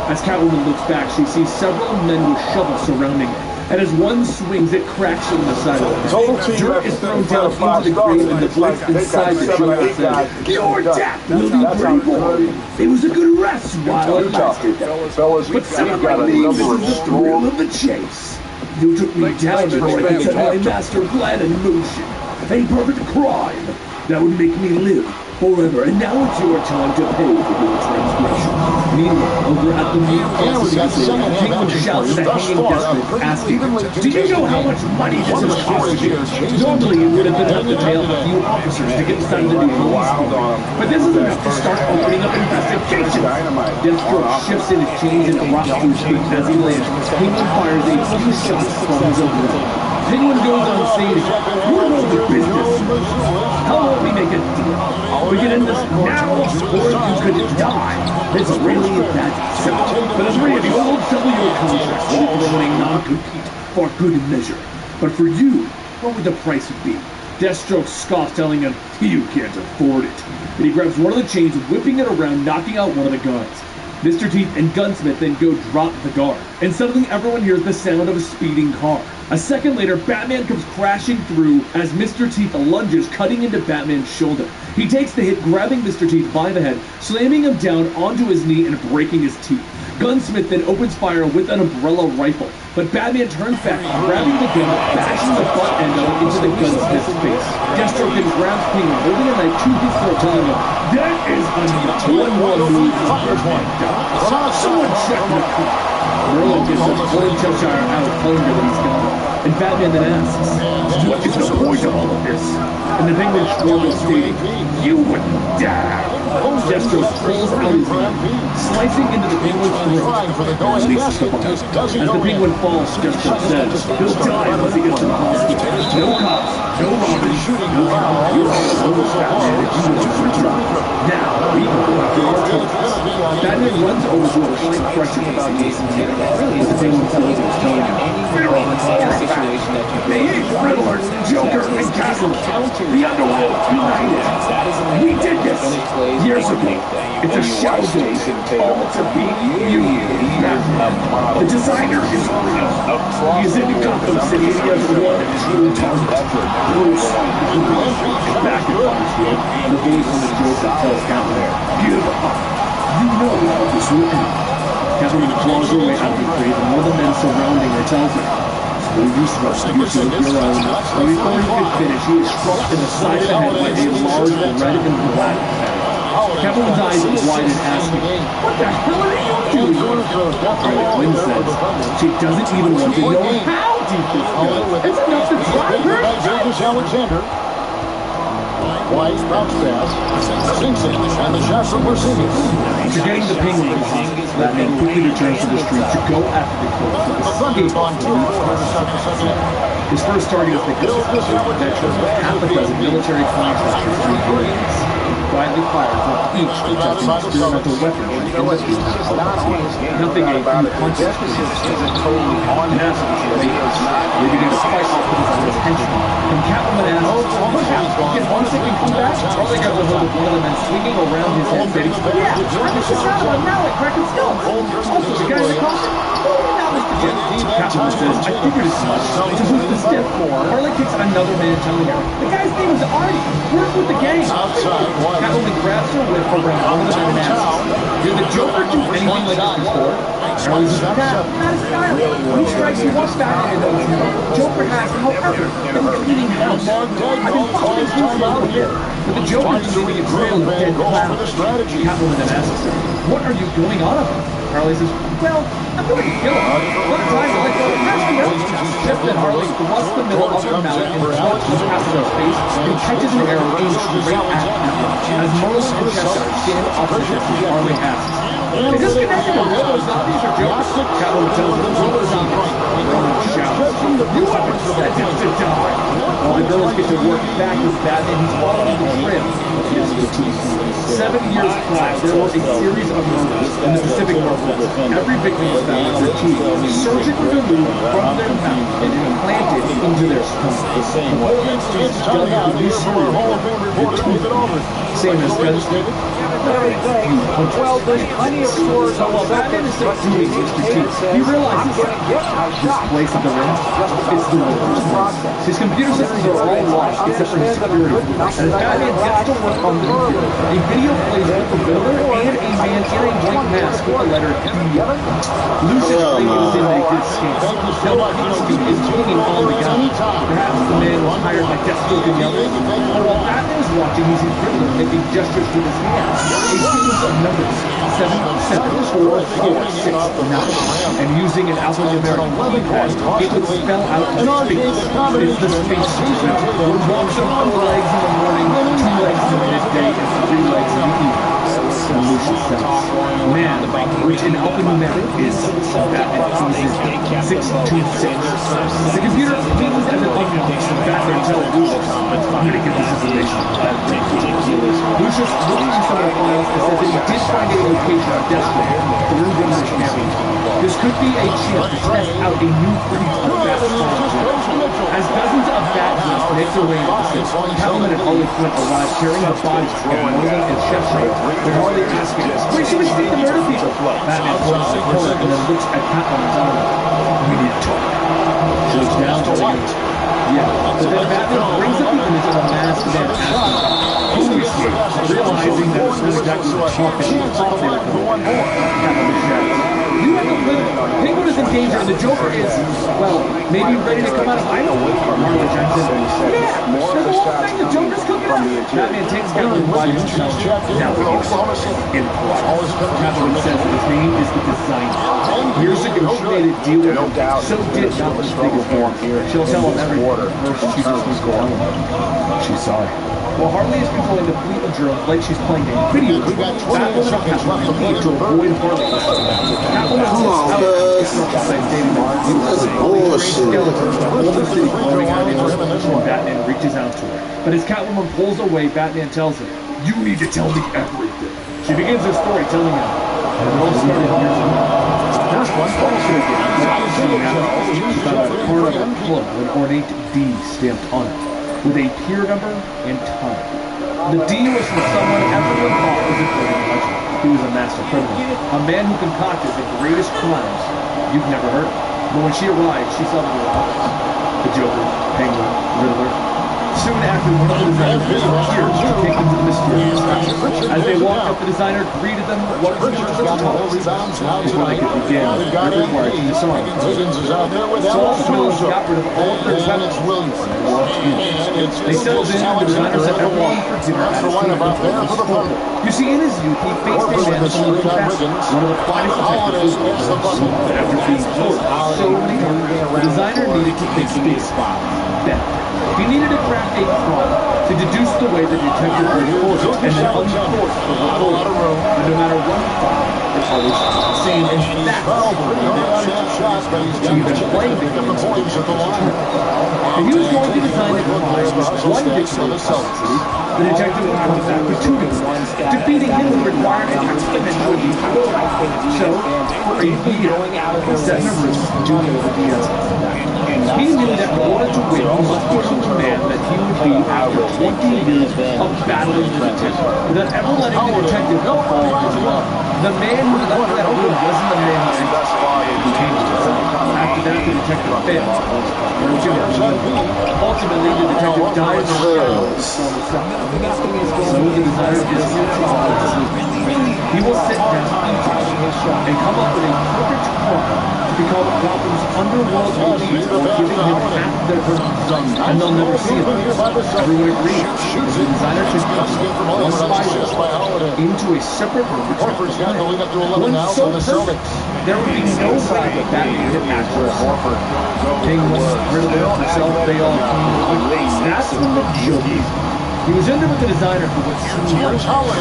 [SPEAKER 11] As Catwoman looks back, she sees several men with shovels surrounding her. And as one swings, it cracks on the side of the dirt is thrown down into the grave, and the voice inside the shoulder says, Your death will be reborn. It was a good rest while it lasted. But some might mean this is the thrill of the chase. You took me down before I could set my master plan in motion. A perfect crime that would make me live forever, and now it's your time to pay for your transgression. Meanwhile, over at the meat facility, Penguin shouts at Hanging Desmond, asking, Do you know how much money this has cost you? Normally, it would have been enough to pay off a few officers to get started the new police program, but this is enough to start opening up investigations. Deathstroke shifts in his chains and drops to his feet as he lands. Penguin fires a few shots from his own gun. Penguin goes on saying, We're over business. How about we make a deal? We can end this now, or you could die. It's really that simple. For the three of you, we'll double your contract. We'll throw in a non-compete for good measure. But for you, what would the price be? Deathstroke scoffs, telling him, You can't afford it. And he grabs one of the chains, whipping it around, knocking out one of the guards. Mr. Teeth and Gunsmith then go drop the guard, and suddenly everyone hears the sound of a speeding car. A second later, Batman comes crashing through as Mr. Teeth lunges, cutting into Batman's shoulder. He takes the hit, grabbing Mr. Teeth by the head, slamming him down onto his knee and breaking his teeth. Gunsmith then opens fire with an umbrella rifle, but Batman turns back, grabbing the gun, bashing the butt end of it into the gunsmith's face. Deathstroke then grabs Penguin, holding a knife to his throat, telling him, That is enough. One more move, fuckers one down. Someone check the car. Merlin gets a Floyd Cheshire out of plunder that he's got, and Batman then asks, What is the point of all of this? And the Penguin squirms, stating, You wouldn't dare. Deathstroke pulls out his knife, slicing into the Penguin's throat, and releases the body. As the Penguin falls, Deathstroke says, He'll die once he gets to the hospital. No cops, no robbers, no power. You're almost Batman if you want to try. Now, we can go after our trophies. Batman runs over to a point pressure about Jason Taylor. The Penguin tells him, Fear of the situation that you the Riddler, Joker, and Catwoman, the Underworld united. We did this years ago. It's a shadow game, all to beat you. The designer is real. He's in Gotham City. He has one true target. Bruce is back in Boston. And the voice of the Joker tells Catwoman, Give up. You know how this will end. Catwoman claws her way out of the grave, and one of the men surrounding her tells her, No use rushing you to your own. But before he can finish, he is struck in the side of the head by a large red and black pen. Catwoman's eyes wide and asking, What the hell are you doing? Harley Quinn says, She doesn't even want to know how deep this goes. It's enough to drive her
[SPEAKER 4] Alexander. White bounce pass, Simpson, and the shots from Mercedes.
[SPEAKER 11] After getting the Penguin to the hospital, Batman quickly returns to the street to go after the corpse of the skateboard. His first target is the veteran with half a dozen military contractors and employees. Quietly fired from each to test experimental weaponry industry. Nothing a few punches isn't totally on massive. They begin to fight off with his henchmen. And Catwoman asks, Can one second come back? Harley grabs a hold of one of the men swinging around his head, saying, Yeah, I'm just around one now at cracking skulls. Also, the guy in the costume. Now, Mr. Jim. Catwoman says, I figured as much. To boost the stiff, Harley kicks another man, telling her, The guy's name is Artie. Works with the gang. Catwoman grabs her whip around one of the men and asks, Did the Joker do anything like this before? Harley says, "Dad, not his style. When he strikes, he wants Batman to know. Joker has, however, been cleaning house. I've been following his news a little bit, but the Joker's been leaving a trail of dead clouds." Catwoman then asks her, "What are you going on about?" Harley says, "Well, I'm going to kill him. One time I like to catch him out." Just then Harley thrusts the middle of her mouth and punches past her face and catches an arrow aimed straight at Catwoman. As Merlin and Cheshire stand opposite, Harley asks, "Is this connected to robo zombies or jokes?" Catwoman tells her, "Robo zombies." Merlin shouts, "You have been sentenced to die." While the girls get to work back with Batman, he's following the trail of his routine. 7 years prior, there were a series of murders in the Pacific Northwest. Every victim was found with their teeth surgically removed from their mouth and implanted into their stomach. The Portland police judged the new serial killer. Same as Gunn stated.
[SPEAKER 7] Well, there's plenty of stores.
[SPEAKER 11] So while Batman is still doing his critique, he realizes this place at the rim is the world's process. His computer systems are all lost except for his security. And as Batman gets to work on the computer, a video plays with the builder and a man in a white mask with the letter D. Lucius claims in a good scene. Delphinsky is hanging on the gun. Perhaps the man was hired by Deathstroke and the others. But while Batman is watching, he sees Riddler making gestures with his hands. A sequence of numbers, 7, 7, 4, 4, 6, 9. And using an alphanumeric keypad, it would spell out space. It's the space station. It walks on 4 legs in the morning, 2 legs in the midday, and 3 legs in the evening. And Lucius says, "Man," which in alphanumeric is Batman 626. The computer pings as it unlocks, and Batman tells Lucius, "I'm going to get this information." Lucius looks through some of the files and says that he did find a location on Deathstroke through Riddler's campaign. This could be a chance to test out a new breed of Bat-Star. As dozens of Batmans make their way into the city, Catwoman and Harley Quinn arrive carrying the bodies of Merlin and Cheshire. When Harley asks him, "Where should we stick the murder people?" Batman points to the corner and then looks at Catwoman's arm. "We need to talk." She looks down to the Yeah, but then Batman brings up the image of a masked man asking, "Who is he?" Realizing that it's not exactly the talk that he thought they were going for. Catwoman shouts, "You have the limit. Penguin is in danger and the Joker is, well, maybe ready to come out of hiding." Harley chimes in, "Yeah, there's a whole thing. The Joker's cooking up." Batman takes Catwoman by his chest. "Now we need to in quiet." Catwoman says that his name is the Designer. Years ago, she made a deal with him. So did not mistake his form. She'll tell him everything. First, she just needs to tell him. She's sorry. While Harley is controlling the fleet of drones like she's playing a video game, Batwoman and Catwoman compete to avoid Harley. Catwoman looks out outside David Martin.
[SPEAKER 3] That's bullshit.
[SPEAKER 11] All the city blowing out in her when Batman reaches out to her. But as Catwoman pulls away, Batman tells her, "You need to tell me everything." She begins her story telling him, "It all started years ago. First one, bullshit again. She found a card of a club with an ornate D stamped on it, with a pier number and time. The D was from someone everyone thought was a criminal legend. He was a master criminal, a man who concocted the greatest crimes you've never heard of. But when she arrived, she saw the real others. The Joker, Penguin, Riddler. Soon after, one of the designers appeared to take them to the mysterious house. As they walked up, the designer greeted them what was the tallest. Before they could begin, Riddler required to disarm. So all the villains got rid of all of their weapons and walked in. They settled in, and the designer sent everyone for dinner at his table. You see, in his youth, he faced a man from the professor, one of the finest detectives in the world. But after being told so many times, the designer needed to think big spots. Then, he needed to craft a crime to deduce the way the detective would force it and then unforce the reporter. But no matter what he thought, it's always the same, and that's to even play the game and he was going to design a crime with one victim of the City. The detective would come back with 2 victims. Defeating him would require an exponential leap. So, for a year, he set in a room doing the DS. He knew that in order to win, he must become the man that he would be after 20 years of battling the detective, without ever letting the detective fall his love. The man who left that room wasn't the man who became the detective. After that, the detective failed. Ultimately, the detective died in the so the designer is he will sit down and come up with a perfect crime to become Gotham's underworld elite while giving him half their burdens, and they'll never see him. Everyone agreed. The designer took one spider into a separate room to check the plan. One so perfect, there would be no way that Batman could match this. King was rid of it himself, they all came. That's when the Joker. He was in there with the designer for what seemed like forever.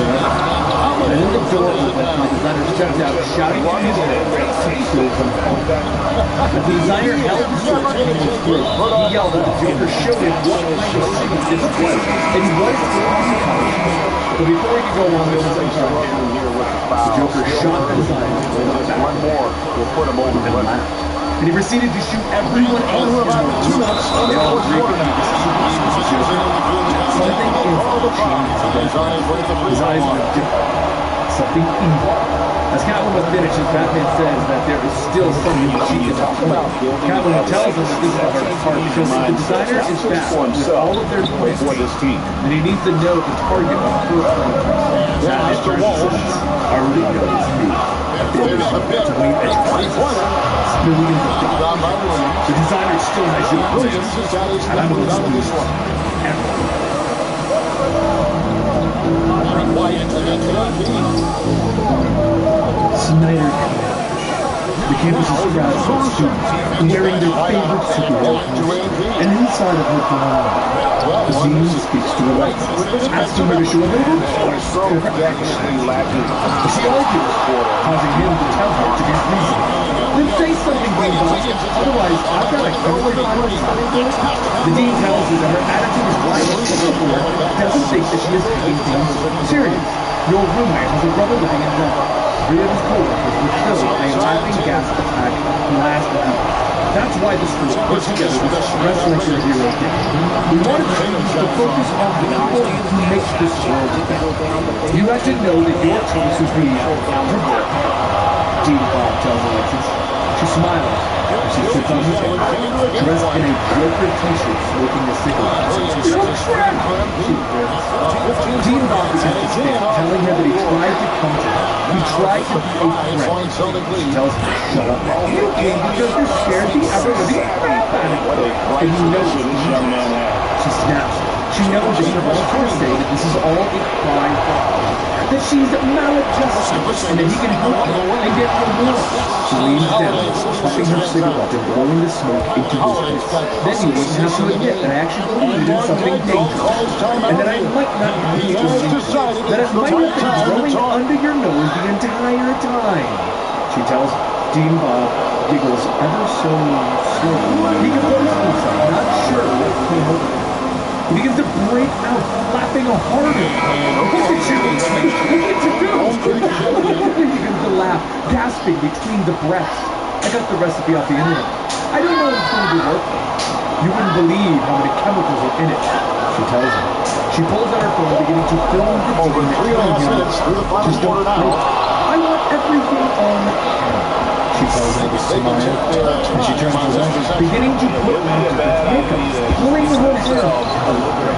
[SPEAKER 11] And in the door opened, the designer stepped out, shouting to his head to kill them all. As the designer held the sword to his throat, he yelled at the Joker, showed him what kind of secret this was, and what it's going to become. But before he could go on, there was a target. The Joker shot the designer, one more will put him over the left. And he proceeded to shoot everyone else in the room. They all agreed that this is the Joker. Something evil changed against him. His eyes were different. Something evil. As Catwoman finishes, Batman says that there is still something she can talk about. Catwoman tells him that this is the hardest part because the designer is back with all of their plans, and he needs to know the target of her plan. Batman says, I already know it's me. To wait at crisis. Millions of dollars. The designer still has your brilliance, and I'm going to lose everything. Snyder Cut. The campus is crowded with students wearing their favorite superhero costumes, and inside of her command, the dean speaks to Alexa, asking her to show a little choice for her actions. But she argues, causing him to tell her to be reasonable. Then say something, Greenback, otherwise I've got a chemical on The dean tells her that her attitude is right, but her board doesn't think that she is taking things serious. Your roommate has a brother living in Denver. 3 of his co-workers were killed in a laughing gas attack last week. That's why the school put together this wrestling for Hero Day. We wanted students to focus on the people who make this world better. You had to know that your choice would be your birth. Dean Bob tells Alexis. She smiles as she sits on his head, dressed in a Joker t-shirt, smoking a cigarette. You look trapped! She grins. Dean Bob begins to stand, telling her that he tried to comfort her. He tried to be a friend. She tells him to shut up. You came because you're scared the everybody crap out of it. And you know what this young man has. She snaps. She knows that he wants her to say that this is all a crime for her. That she's maladjusted, and that he can help her and get her more. She leans down, puffing her cigarette and blowing the smoke into his face. Then you wouldn't have to admit that I actually believe in something dangerous, and that I might not be that it might have been growing under your nose the entire time. She tells Dean Bob, giggles ever so slowly. He composes himself, not sure what came over him. He begins to break out, laughing harder. Look at you! Look at you do! He begins to laugh, gasping between the breaths. I got the recipe off the internet. I don't know if it's going to work. You wouldn't believe how many chemicals are in it. She tells him. She pulls out her phone, beginning to film the scene that's killing him. Just don't wait. I want everything on camera. She tells him with a smile, and she turns away, beginning to put on makeup, pulling her hair.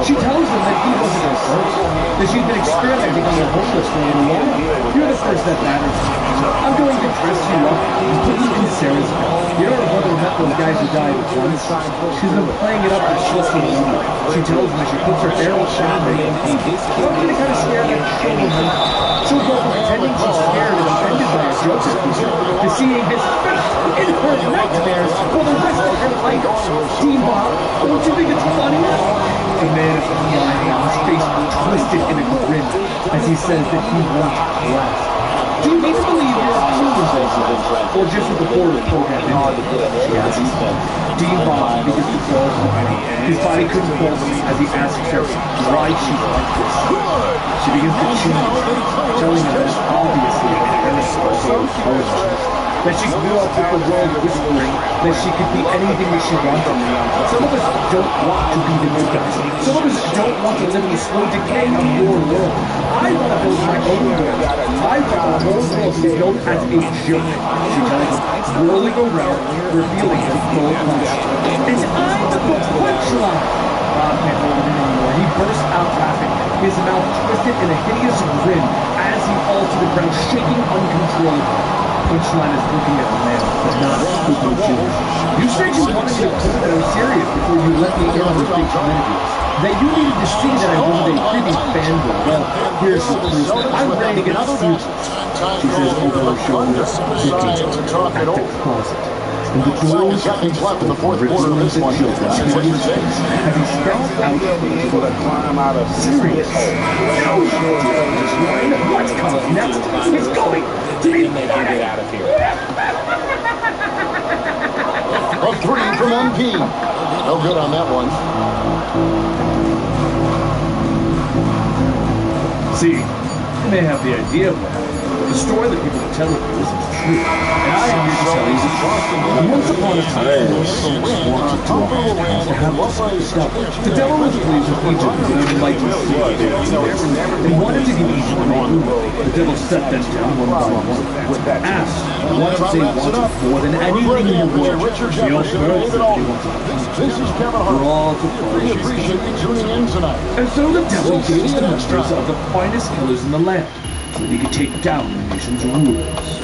[SPEAKER 11] She tells him that he wasn't her first, that she'd been experimenting on the homeless for a while. You're the first that matters. I'm going to dress you up and put you in Sarah's bed. You know her brother met those guys who died at once? She's been playing it up with social media. She tells him that she puts her hair on makeup. Something to kind of scare that show him. She'll go from pretending she's scared and offended by a Joker feature to seeing his face in her nightmares for the rest of her life. Dean Bob, don't you think it's funny? The man is lying, his face twisted in a grin as he says that he won't last. Do you even believe you're a fool, or just with the border program in? She asks. Dean Bob begins to fall apart. His body couldn't hold him as he asks her why she's like this. She begins to change, telling him that it's obviously her parents are so intelligent. That she grew up with the world whispering that she could be anything that she wanted. Some of us don't want to be the good guys. Some of us don't want to live in the slow decay of your world. I want to build my own world. I want the whole world to be built as a joke. She tells him, rolling around, revealing her full punch. And I'm the punchline. Bob can't hold it in anymore. He bursts out laughing, his mouth twisted in a hideous grin as he falls to the ground, shaking uncontrollably. punchline is looking at the man, but not speaking to him. You said you wanted me to take it more serious before you let me in on those big communities. That you needed to see that I wasn't a creepy fanboy. Well, here's the proof. I'm ready to get serious. She says over her shoulder, looking at the closet. And the door is left in the fourth quarter of this one. As he steps out serious. No, what's coming next? It's going to be funny.
[SPEAKER 4] Out of here.
[SPEAKER 2] A three from MP. No good on that one.
[SPEAKER 11] See, you may have the idea of what happened. The story that people are telling you isn't true. And I am here to tell you the truth. Once upon a time, the wanted to have this stuff. The devil was pleased with Egypt with an enlightened sea. They wanted to give Egypt a rule. The devil set them down one by one. Asked what they wanted more than anything in the world. The old birds that they wanted.
[SPEAKER 2] This is Kevin Hart.
[SPEAKER 11] For all to
[SPEAKER 2] We appreciate you tuning in tonight.
[SPEAKER 11] And so the devil gave the members of the finest killers in the land, so that he could take down the nation's rulers.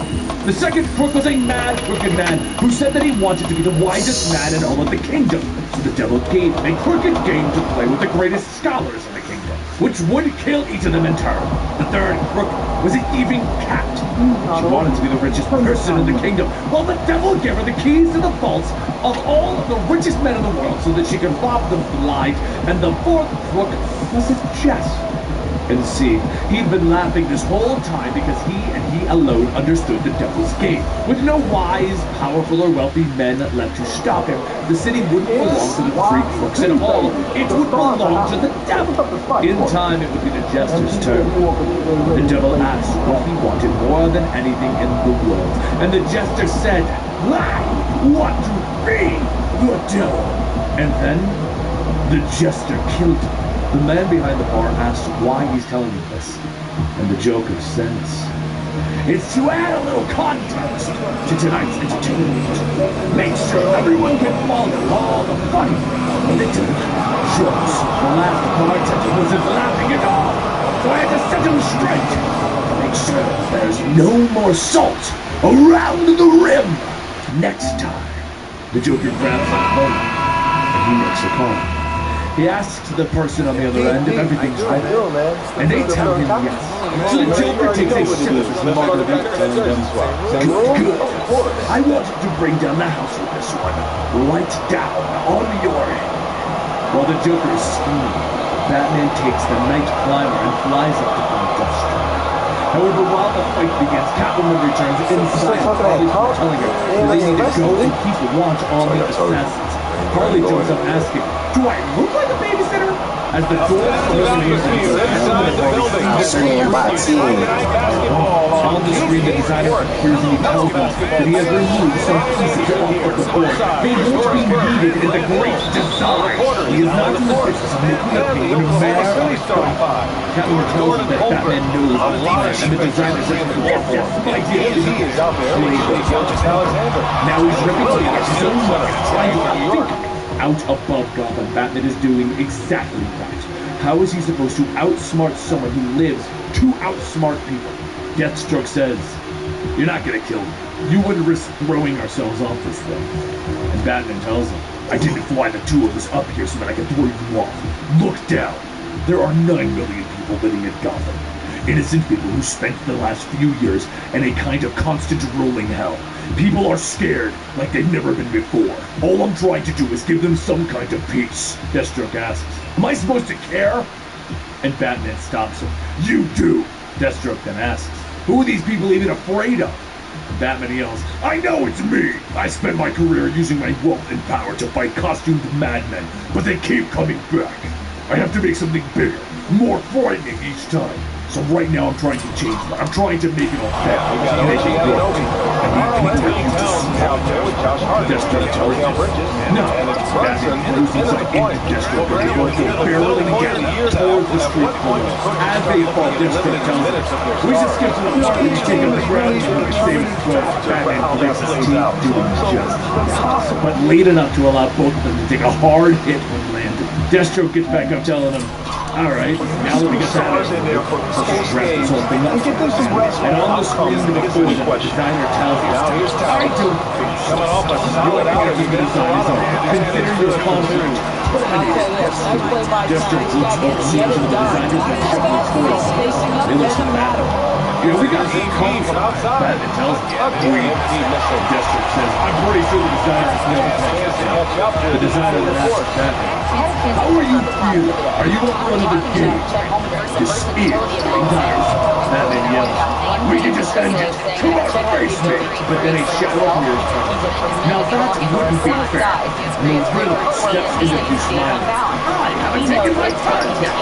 [SPEAKER 11] The second crook was a mad, crooked man who said that he wanted to be the wisest man in all of the kingdom. So the devil gave him a crooked game to play with the greatest scholars in the kingdom, which would kill each of them in turn. The third crook was a thieving cat. She wanted to be the richest person in the kingdom, while the devil gave her the keys to the vaults of all of the richest men in the world so that she could rob them blind. And the fourth crook was a jest. And see, he'd been laughing this whole time because he and he alone understood the devil's game. With no wise, powerful, or wealthy men left to stop him, the city wouldn't belong to the three crooks at all. It would belong to the devil. In time, it would be the jester's turn. The devil asked what he wanted more than anything in the world. And the jester said, I want to be the devil. And then the jester killed him. The man behind the bar asks why he's telling you this, and the Joker says, it's to add a little context to tonight's entertainment. Make sure everyone can follow all the funny, little jokes. The last bartender wasn't laughing at all, so I had to set him straight. Make sure there's no more salt around the rim. Next time, the Joker grabs a phone, and he makes a call. He asks the person on the other end if everything's right, and they tell him yes. So the Joker takes a sip of his margarita, telling them, good. I want you to bring down the house with this one, right down on your head. While the Joker is scheming, Batman takes the night climber and flies up to find Deathstroke. However, while the fight begins, Catwoman returns inside, Harley telling her that they need to go and keep watch on the assassins. Harley jumps up asking, do I look like a babysitter? As the door illuminates on the screen, the designer appears and he tells us that he has removed some pieces off of the board. They won't be needed in the great design. He is not in the business of making a painting no matter what. Catwoman tells us that Batman knows the design, and the designer says, yes, my dear, he is out there. Now he's ripping to get his own money, trying to think out above Gotham. Batman is doing exactly that. How is he supposed to outsmart someone who lives to outsmart people? Deathstroke says, you're not gonna kill me. You wouldn't risk throwing ourselves off this thing. And Batman tells him, I didn't fly the two of us up here so that I could throw you off. Look down. There are 9 million people living in Gotham. Innocent people who spent the last few years in a kind of constant rolling hell. People are scared like they've never been before. All I'm trying to do is give them some kind of peace. Deathstroke asks, am I supposed to care? And Batman stops him. You do. Deathstroke then asks, who are these people even afraid of? And Batman yells, I know it's me. I spent my career using my wealth and power to fight costumed madmen, but they keep coming back. I have to make something bigger, more frightening each time. So right now I'm trying to change that. I'm trying to make it all better. And make it work. And he can Deathstroke tells him, no, Batman loses sight into Deathstroke and they both go barreling together towards the street corner. As they fall, Deathstroke tells him, we should skip to the part where you take up the ground and save his clothes. Batman clicks his teeth, doing just that. But late enough to allow both of them to take a hard hit when landed. Deathstroke gets back up telling him, Alright, now let me get
[SPEAKER 4] stars in there for post game. We get them some rest
[SPEAKER 11] and on the screen before the designer tells you,
[SPEAKER 4] now here's
[SPEAKER 11] I don't think so.
[SPEAKER 4] coming off a solid outing against Toronto.
[SPEAKER 11] Consider your confidence. Just your boots won't see to the designers that shut the toys. They look so bad. You know, we got some calls from outside. Batman tells me. District says, I'm pretty sure the designer has never touched us. The designer then asks Batman, how are you feeling? Are you up for another game? This is dangerous. Batman yells, we can just end it. Come on, face me. But then a shadow appears. Now that wouldn't be fair. No really steps into you smiling. I haven't taken my time yet.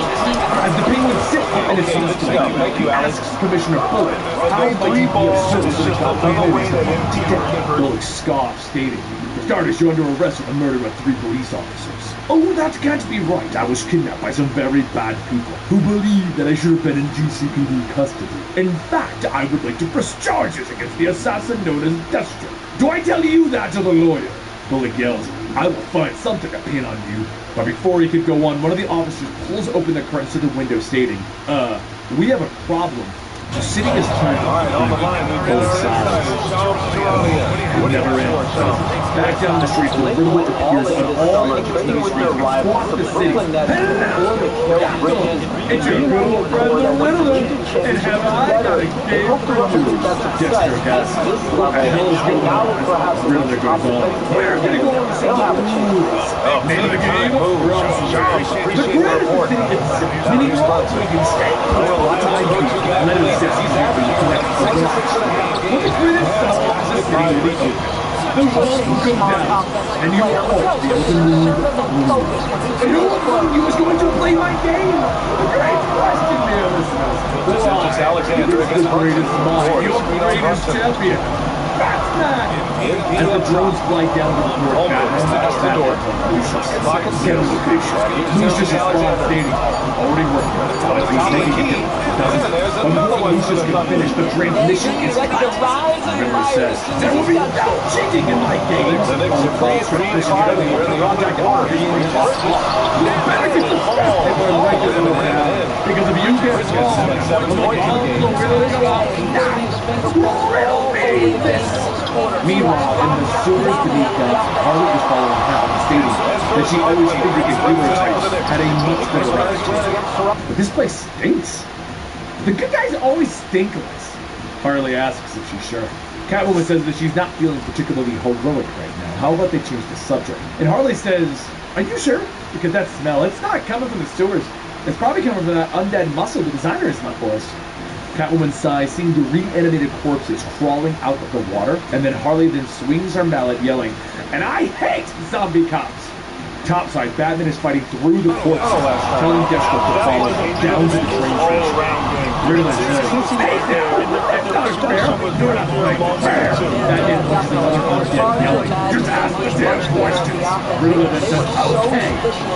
[SPEAKER 11] As the penguin sits up in its seat,
[SPEAKER 4] Thank you, Alex.
[SPEAKER 11] Commissioner Bullock, how might you be absurd to comprehend? Bullock scoffs, stating, for starters, you're under arrest for the murder of 3 police officers. Oh, that can't be right. I was kidnapped by some very bad people who believe that I should have been in GCPD custody. In fact, I would like to press charges against the assassin known as Deathstroke. Do I tell you that to the lawyer? Bullock yells, I will find something to pin on you. But before he could go on, one of the officers pulls open the curtains to the window, stating, we have a problem. The city is turned on the line. Bullock sighs. It never ends. Back down the street, the river appears on all of the streets across the city. It's your good old friend, the Riddler. And have I got a game for you? Deathstroke asks, what the hell is going on? Riddler goes on, we're gonna go on some rules. Name of the game? The grid is the city itself. Many roads we can stay. Let it sit. The grid itself is a city leaking. The walls will come down, and you will all be able to move. And who among you is going to play my game? A great question, dear listeners.
[SPEAKER 4] This is just Alexander against
[SPEAKER 11] the greatest mind, your greatest champion, Batman. As the drones fly down to the floor, Batman get a location. Lucius is on stating, already working. Lucius can finish the transmission is Riddler says, there will be no cheating in my game.
[SPEAKER 4] The Knicks are free transmission everywhere. The contact are being lost.
[SPEAKER 11] You better get the ball. Because if you get the ball, the ball will really go out. Riddle me this. Meanwhile, in the sewers beneath Gotham, Harley is following Hal, stating that she always figured the hero types had a much better reputation. But this place stinks. The good guys always stink less. Harley asks if she's sure. Catwoman says that she's not feeling particularly heroic right now. How about they change the subject? And Harley says, are you sure? Because that smell, it's not coming from the sewers. It's probably coming from that undead muscle the designer is not for us. Catwoman sighs, seeing the reanimated corpses crawling out of the water, and then Harley then swings her mallet, yelling, and I hate zombie cops! Topside, Batman is fighting through the corpses, telling Deathstroke to follow down to the train station. Riddler says, hey there! That's not fair! You're not fair! Batman pushes another undead, yelling, just ask the damn questions! Riddler then says, okay,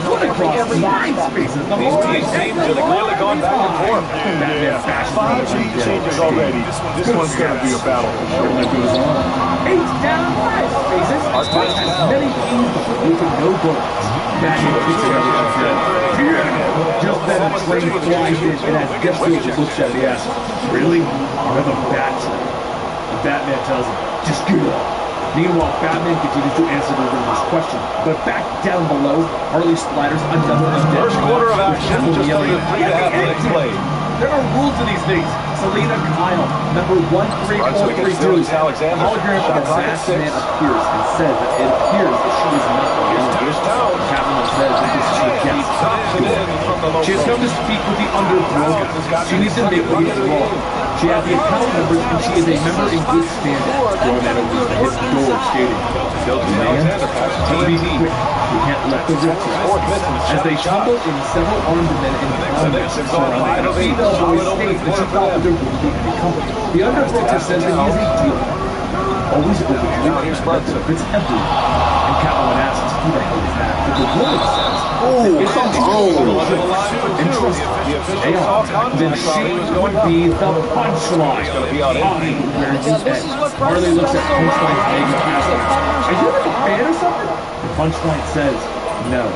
[SPEAKER 11] put across 9 spaces the whole
[SPEAKER 4] These teams have really gone back and forth.
[SPEAKER 11] Batman bashes
[SPEAKER 8] 5 changes already. This one's gonna be a battle.
[SPEAKER 11] Riddler goes on, 8 down 5 spaces! Our fight has many teams with no bullets. Batman kicks another undead. Just then a train flies in, and as Deathstroke looks at it, he asks, really? Another bat? And Batman tells him, just get up. Meanwhile, Batman continues to answer the Riddler's question, but back down below, Harley splatters another undead.
[SPEAKER 4] First quarter of action, just
[SPEAKER 11] yelling,
[SPEAKER 4] 3 to half minutes played.
[SPEAKER 11] There are rules to these things. Selena Kyle, number 13432. Hologram of the masked man appears and says that it appears that she is not alone. Catwoman says that this is her guest. She has come to speak with the underworld. She needs to make what is wrong. She has the account numbers and she is a member in good standing. Doorman opens the hidden door, stating, man, be quick. We can't let the rift rest. As they tumble in, several armed men in combat surrounding a female voice states that she thought that there wouldn't be any company. The underbroker says that he is a dealer. Always open to it, it's everywhere. And Catwoman asks, who the hell is that? But the woman says, it's a interest. Then she would be the punchline. Where is this? Harley looks at Punchline's egg and asks, are you like a fan or something? The Punchline says, no,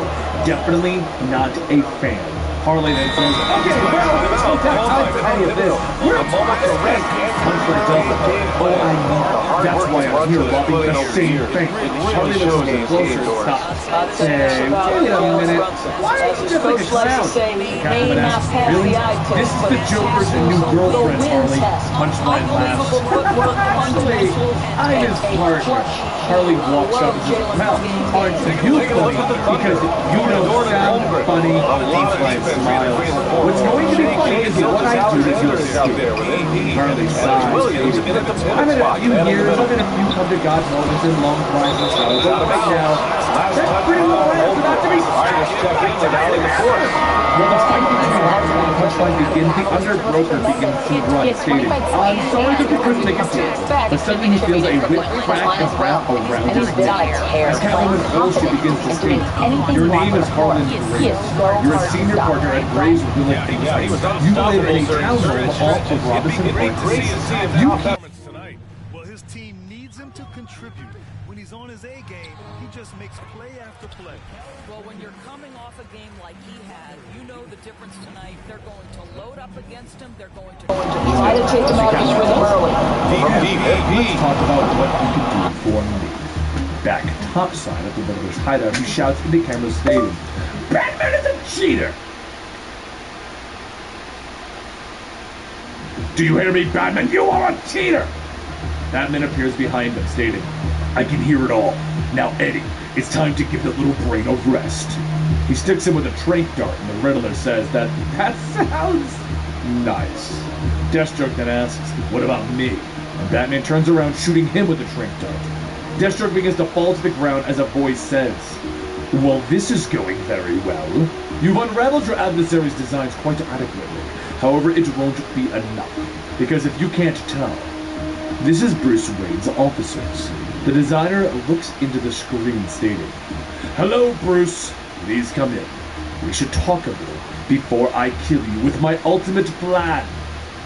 [SPEAKER 11] definitely not a fan. Harley then says, okay, well, it's not time for any of this. We're talking already. Punchline tells him, oh, I know. That's why I'm here robbing the same bank. Harley listens a little closer and stops. Hey, wait a minute. Why are you just like a clown? Catwoman asks, really? This is the Joker's new girlfriend, Harley. Punchline laughs. Actually, I'm his partner. Harley walks up and says, well, aren't you funny? Because you don't sound funny. Punchline smiles. What's going to be funny is what I do to feel stupid. Harley sighs. I've had a few years, I've had a few come to God moments in long drives and stuff, but right now, that's pretty well right for that to be When the fight between Harley and Punchline begins, the underbroker begins to run, stating, I'm sorry that the person they can do it, but suddenly he feels a whip crack and wrap around his neck. As Catwoman's bullshit begins to state, your name is Harlan Graves. You're a senior partner at Graves Village. You live in a townhome off of Robinson Point.
[SPEAKER 8] Tonight. Well, his team needs him to contribute. When he's on his A game, he just makes play after play.
[SPEAKER 12] Well, when you're coming off a game like he had, you know the difference tonight. They're going to load up against him. They're going to
[SPEAKER 5] try to take him out his rhythm early.
[SPEAKER 11] Let's talk about what you can do for me. Back topside of the Riddler's hideout, he shouts into the camera stating, Batman is a cheater! Do you hear me, Batman? You are a cheater! Batman appears behind them, stating, I can hear it all. Now, Eddie, it's time to give the little brain a rest. He sticks him with a tranq dart, and the Riddler says that sounds nice. Deathstroke then asks, what about me? And Batman turns around, shooting him with a tranq dart. Deathstroke begins to fall to the ground as a voice says, well, this is going very well. You've unraveled your adversary's designs quite adequately. However, it won't be enough, because if you can't tell, this is Bruce Wayne's officers. The designer looks into the screen stating, hello, Bruce. Please come in. We should talk a little before I kill you with my ultimate plan.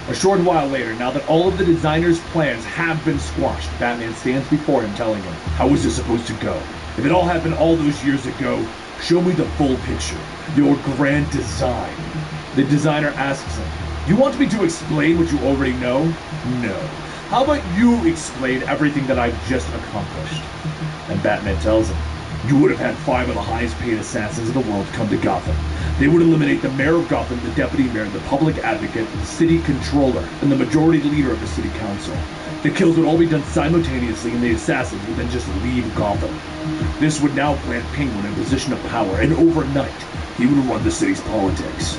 [SPEAKER 11] A short while later, now that all of the designer's plans have been squashed, Batman stands before him telling him, how is this supposed to go? If it all happened all those years ago, show me the full picture, your grand design. The designer asks him, you want me to explain what you already know? No. How about you explain everything that I've just accomplished? And Batman tells him, you would have had 5 of the highest paid assassins in the world come to Gotham. They would eliminate the mayor of Gotham, the deputy mayor, the public advocate, the city controller, and the majority leader of the city council. The kills would all be done simultaneously, and the assassins would then just leave Gotham. This would now plant Penguin in a position of power, and overnight, he would run the city's politics.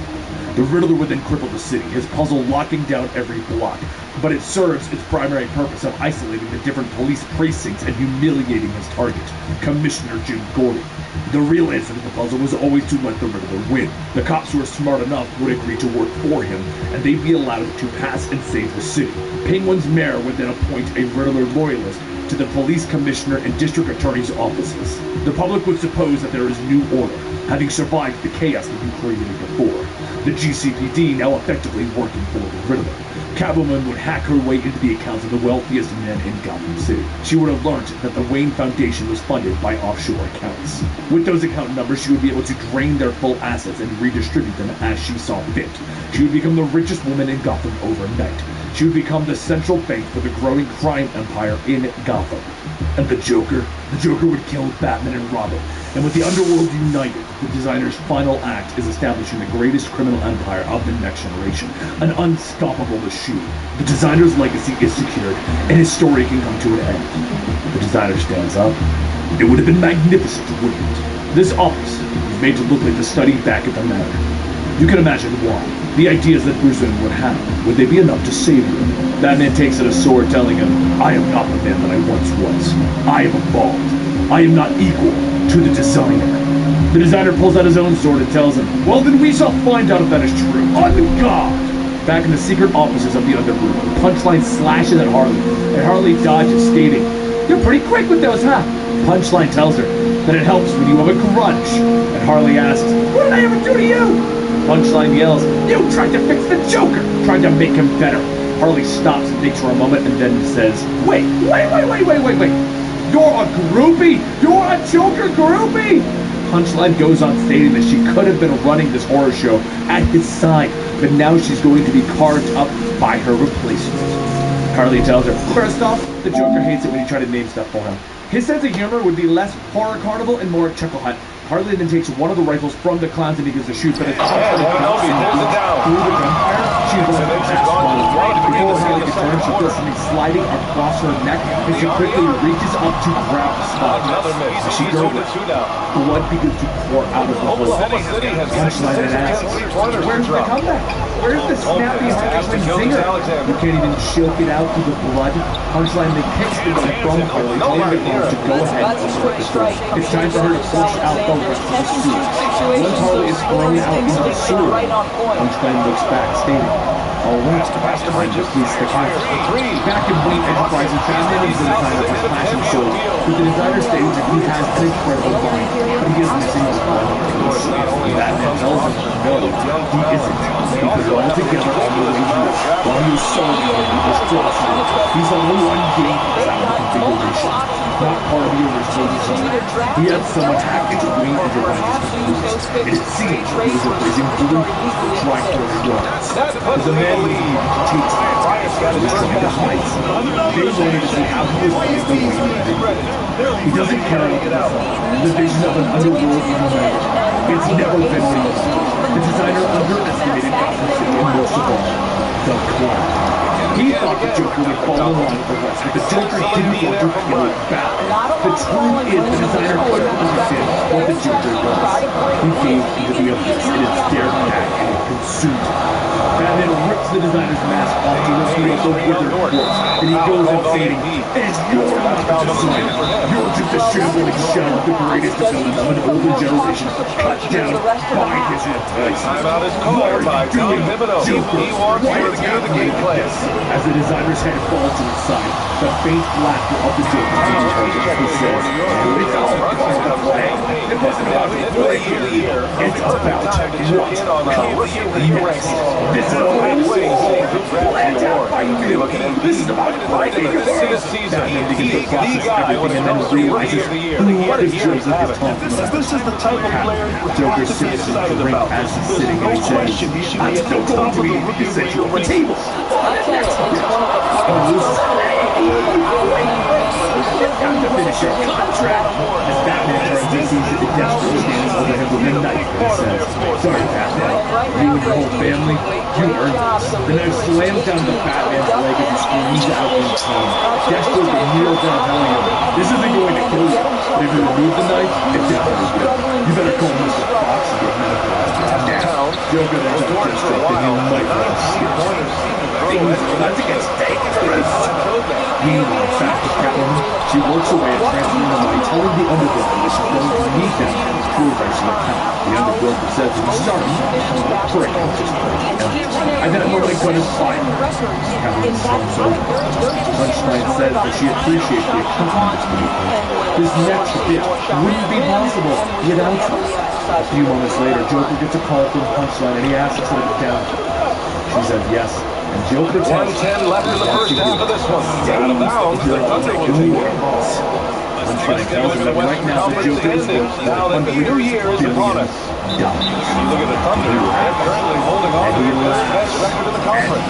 [SPEAKER 11] The Riddler would then cripple the city, his puzzle locking down every block, but it serves its primary purpose of isolating the different police precincts and humiliating his target, Commissioner Jim Gordon. The real answer to the puzzle was always to let the Riddler win. The cops who were smart enough would agree to work for him, and they'd be allowed to pass and save the city. Penguin's mayor would then appoint a Riddler loyalist to the police commissioner and district attorney's offices. The public would suppose that there is new order, having survived the chaos that you created before. The GCPD now effectively working for the Riddler. Catwoman would hack her way into the accounts of the wealthiest men in Gotham City. She would have learned that the Wayne Foundation was funded by offshore accounts. With those account numbers, she would be able to drain their full assets and redistribute them as she saw fit. She would become the richest woman in Gotham overnight. She would become the central bank for the growing crime empire in Gotham. And the Joker would kill Batman and Robin. And with the underworld united, the designer's final act is establishing the greatest criminal empire of the next generation, an unstoppable machine. The designer's legacy is secured, and his story can come to an end. The designer stands up. It would have been magnificent, wouldn't it? This office was made to look like the study back at the manor. You can imagine why. The ideas that Bruce Wayne would have, would they be enough to save him? Batman takes out a sword, telling him, I am not the man that I once was. I have evolved. I am not equal to the designer. The designer pulls out his own sword and tells him, well, then we shall find out if that is true. On God! Back in the secret offices of the Underworld, Punchline slashes at Harley, and Harley dodges, stating, you're pretty quick with those, huh? Punchline tells her that it helps when you have a grudge, and Harley asks, what did I ever do to you? Punchline yells, you tried to fix the Joker, tried to make him better. Harley stops and thinks for a moment and then says, wait. You're a groupie? You're a Joker groupie? Punchline goes on stating that she could have been running this horror show at his side, but now she's going to be carved up by her replacement. Harley tells her, first off, the Joker hates it when you try to name stuff for him. His sense of humor would be less horror carnival and more chuckle hunt. Harley then takes one of the rifles from the clowns and begins to shoot, but it's through the gunfire. She runs past one. Before Harley can turn, she feels something sliding across her neck, and she quickly reaches up to grab the spot. As she gurgles, blood begins to pour out of the hole. Punchline and asks, where's the comeback? Where's the snappy Harley zinger? You can't even choke it out through the blood. Punchline then kicks the gun from Harley, telling the clowns to go ahead and work the door. It's time for her to push out the rest of the suit. Once Harley is thrown out into the sewer, Punchline looks back, stating, all right, time to release the cat. Back in Wayne Enterprises, Batman is the designer for flashing swords, but the designer states that he has an incredible mind, but he is missing the one piece. Batman tells him no, he isn't, because all together on the way here, while he was solving his philosophy, he's on the one game out of the configuration, not part of the original design. He had someone hack into Wayne Enterprises computers, and it seems he was replacing blue for tri-core drawings. As a man with takes the heights, they wanted to see how he was playing the Wayne. He doesn't care about the vision of an underworld universe. It's never been released. The designer underestimated Gotham's and most of all, the clown. He thought the Joker would fall in line with the rest, but the Joker didn't want to kill it back. The truth is, the designer couldn't understand what the Joker was. He gave into the abyss, and it stared back and it consumed him. Batman rips the designer's mask off to reveal the withered corpse, and he goes on saying, it's your designer. You're just a shambling shell of the greatest villain of an older generation, cut down by his replacement. What are you doing, Joker? Why are you doing this? As the designer's head falls to his side, the faint laughter of the Joker says, it's all about the play. It wasn't about the play here. It's about what comes next. This is about planned out by you. This is about fighting this season. He's the guy when it comes to realizes who the Joker is talking about.
[SPEAKER 8] This is the type of player
[SPEAKER 11] Joker sits in the ring as he's sitting and he says, I'm still going to eat the essential for tables. Time to finish your contract. As Batman turns and sees that the desperate standing over him with a knife, he says, sorry, Batman, you and your whole family, you earned this. The knife slams down the Batman's leg as he screams out in pain. Deathstroke kneels down telling him, this isn't going to kill you, but if you remove the knife, it definitely will. You better call Mr. Fox and get medical attention. Now, Joker then tells Deathstroke that he might want to see that's against dangerous. Meanwhile, back to Catwoman, she works away at transferring the money, telling the underbroker that she's going to meet them to eventually account. The underbroker says that he's sorry, break up his break. And then we're like going to fight. Catwoman storms over. Punchline says that she appreciates the accountant that's being paid. This next bit wouldn't be possible without her. A few moments later, Joker gets a call from Punchline and he asks her to down. She said yes. And Joker tells
[SPEAKER 4] 1:10 left in the first half of this one. Out of bounds, the Thunder will take it.
[SPEAKER 11] Punchline tells him that right now the Joker is worth
[SPEAKER 4] now that the new year is upon us. You look at the Thunder, they're currently holding on to the best record in the conference.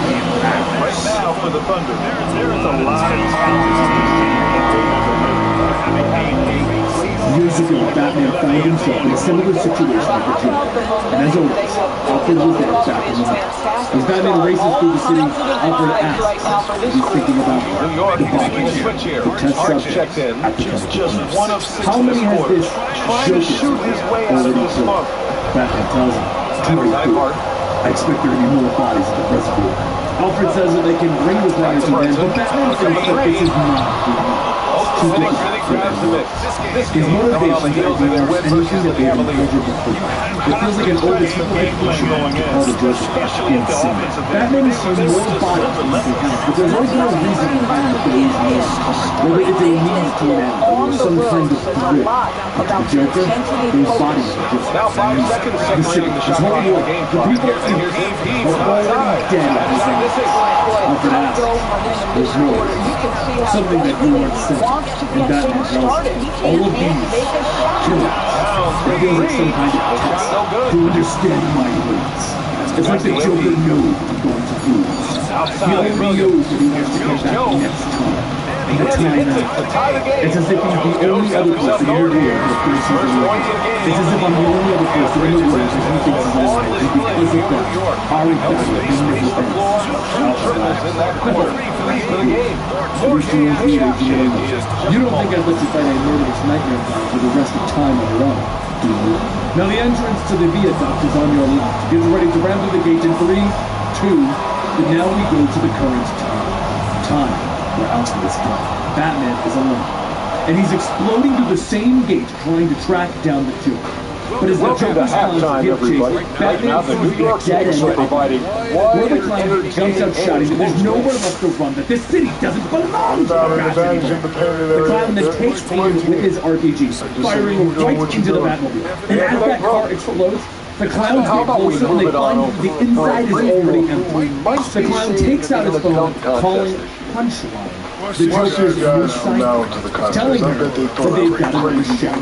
[SPEAKER 8] Right now for the Thunder, there is a lot of talent.
[SPEAKER 11] Years ago, Batman found himself in a similar situation with the Joker. And as always, Alfred was there back in the night. As Batman races through the city, Alfred asks if he's thinking about
[SPEAKER 4] New York,
[SPEAKER 11] the
[SPEAKER 4] you can swing a switch here.
[SPEAKER 11] the test
[SPEAKER 4] Arch
[SPEAKER 11] subject
[SPEAKER 4] checked in.
[SPEAKER 11] at the
[SPEAKER 8] Just
[SPEAKER 11] chemical
[SPEAKER 8] one of
[SPEAKER 11] plants.
[SPEAKER 8] 6
[SPEAKER 11] How many has this
[SPEAKER 8] trying to shoot his way out of this slump.
[SPEAKER 11] Batman tells him, I expect there to be more bodies at the reservoir. Alfred says that they can bring the bodies in, but Batman thinks that this is not enough. Too big for everyone. His motivation to do anything that they have measured before. It feels like an oversimplified pushing to call the Joker insane. Batman has seen more bodies than he can count, but there's always been a reason behind the belief more. Whether it's a means to an end or some kind of thrill. But to the Joker, those bodies are just
[SPEAKER 4] Now 5 seconds
[SPEAKER 11] the city,
[SPEAKER 4] separating the
[SPEAKER 11] his
[SPEAKER 4] shot
[SPEAKER 11] whole
[SPEAKER 4] clock.
[SPEAKER 11] world, the people are already dead at his hands. Alfred asks, there's more. Something that you weren't saying. And Batman knows all of these killings. It feels like some kind of test to understand my words. It's like the Joker knows I'm going to lose. He only knows that he wants to get back next time. The time now. It's as if he's the only other person in the world that thinks he's alive. It's as if I'm the only other person in the world that he thinks he's alive. And because of that, our battle never ends. You don't think I'd let you fight a murderous nightmare for the rest of time on your own, do you? Now the entrance to the viaduct is on your left. Get ready to ram through the gate in 3, 2, and now we go to the current time. Time where Alfred is gone. Batman is alone. And he's exploding through the same gate trying to track down the Joker. But as the Joker's plans to give chase, Batman throws a dead end providing where the clown jumps out shouting that there's nowhere left to run, that this city doesn't belong to the Bats anymore. The clown then takes aim with his RPG, firing right into the Batmobile. And as that car explodes, the clowns get closer and they find the inside is already empty. The clown takes out his phone, calling Punchline. The Joker's new site, telling her that they've got another shell.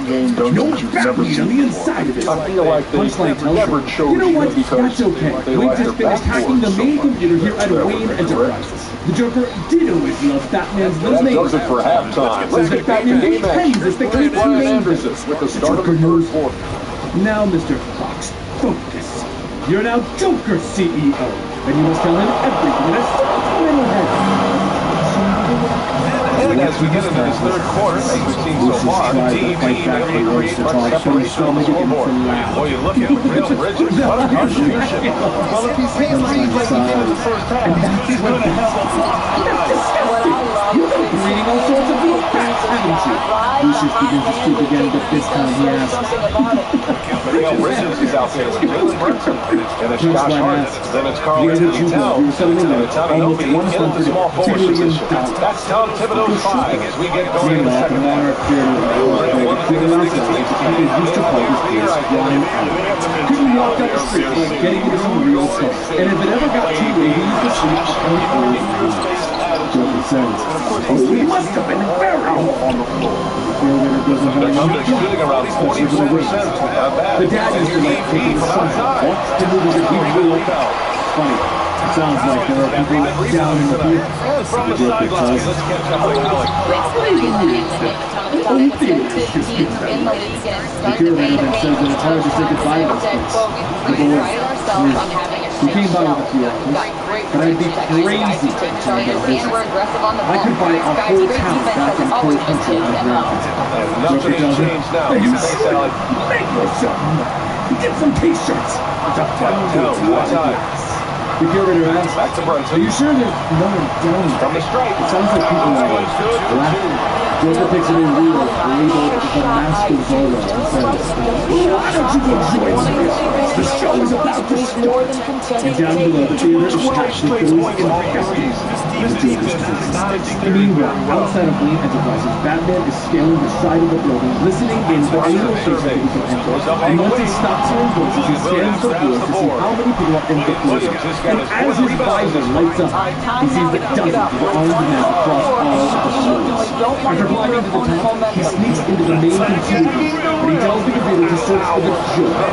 [SPEAKER 11] No Batman on the inside of it. Punchline tells her, you know what, that's okay. We just finished hacking the main computer here at Wayne Enterprises. The Joker did always love Batman's little name. Does it for halftime. Says that Batman pretends it's the kind of name the Joker knows. Now, Mr. Fox, focus. You're now Joker CEO, and you must tell him everything in a soft little head.
[SPEAKER 4] And as we get into this third quarter, as we've seen so far, the team may create much separation on the scoreboard. Boy, you look at Real Bridges, what a contribution. Well, if he stays lead like he did in the first half, he's going to have a lot.
[SPEAKER 11] You've been breeding all sorts of little bats, haven't you? Lucius begins to speak again, but this time he asks.
[SPEAKER 4] Real Bridges is out there with Jalen Brunson, and it's Josh Hart, then it's Carl Anthony Towns, and it's Ananobi in the small forward position. That's Tom Thibodeau's 5 as we get going in the second half.
[SPEAKER 11] Couldn't walk up the street without getting into some real trouble. And if it ever got too late, he used to sleep on the old room. Joker says, oh, he must have been very on the floor.
[SPEAKER 4] They're shooting around 44%.
[SPEAKER 11] The dad used to like taking his son out to move as if he really funny. It sounds like there are people down in the field.
[SPEAKER 4] From the sidelines, let's catch up with Alex.
[SPEAKER 11] Only theaters just get better. The curator then says that it's hard to say goodbye to this place. We came by with a few actors, but I'd be crazy to try to visit. I could buy a whole town back in Cold Country on Ground.
[SPEAKER 4] Nothing has changed now.
[SPEAKER 11] Are you sure? Make yourself get some t-shirts. It's a fun time. The curator asks,
[SPEAKER 4] back to Brunson.
[SPEAKER 11] Are you sure there's no one down
[SPEAKER 4] from the strike?
[SPEAKER 11] It sounds like people are laughing. Joker takes it in real, labeled the Mask of Zorro, and says, why don't you go join us? The show is about to start. And down below the theater is actually filling in the galleries. Meanwhile, outside of Wayne Enterprises, Batman is scaling the side of the building, listening in for any location that he can enter. And once he stops hearing voices, he scans the floor to see how many people are in the building. And as his visor lights up, he sees that dozens of armed men across all of the floors. After climbing to the top, he sneaks into the main computer room, but he tells the computer to search for the Joker.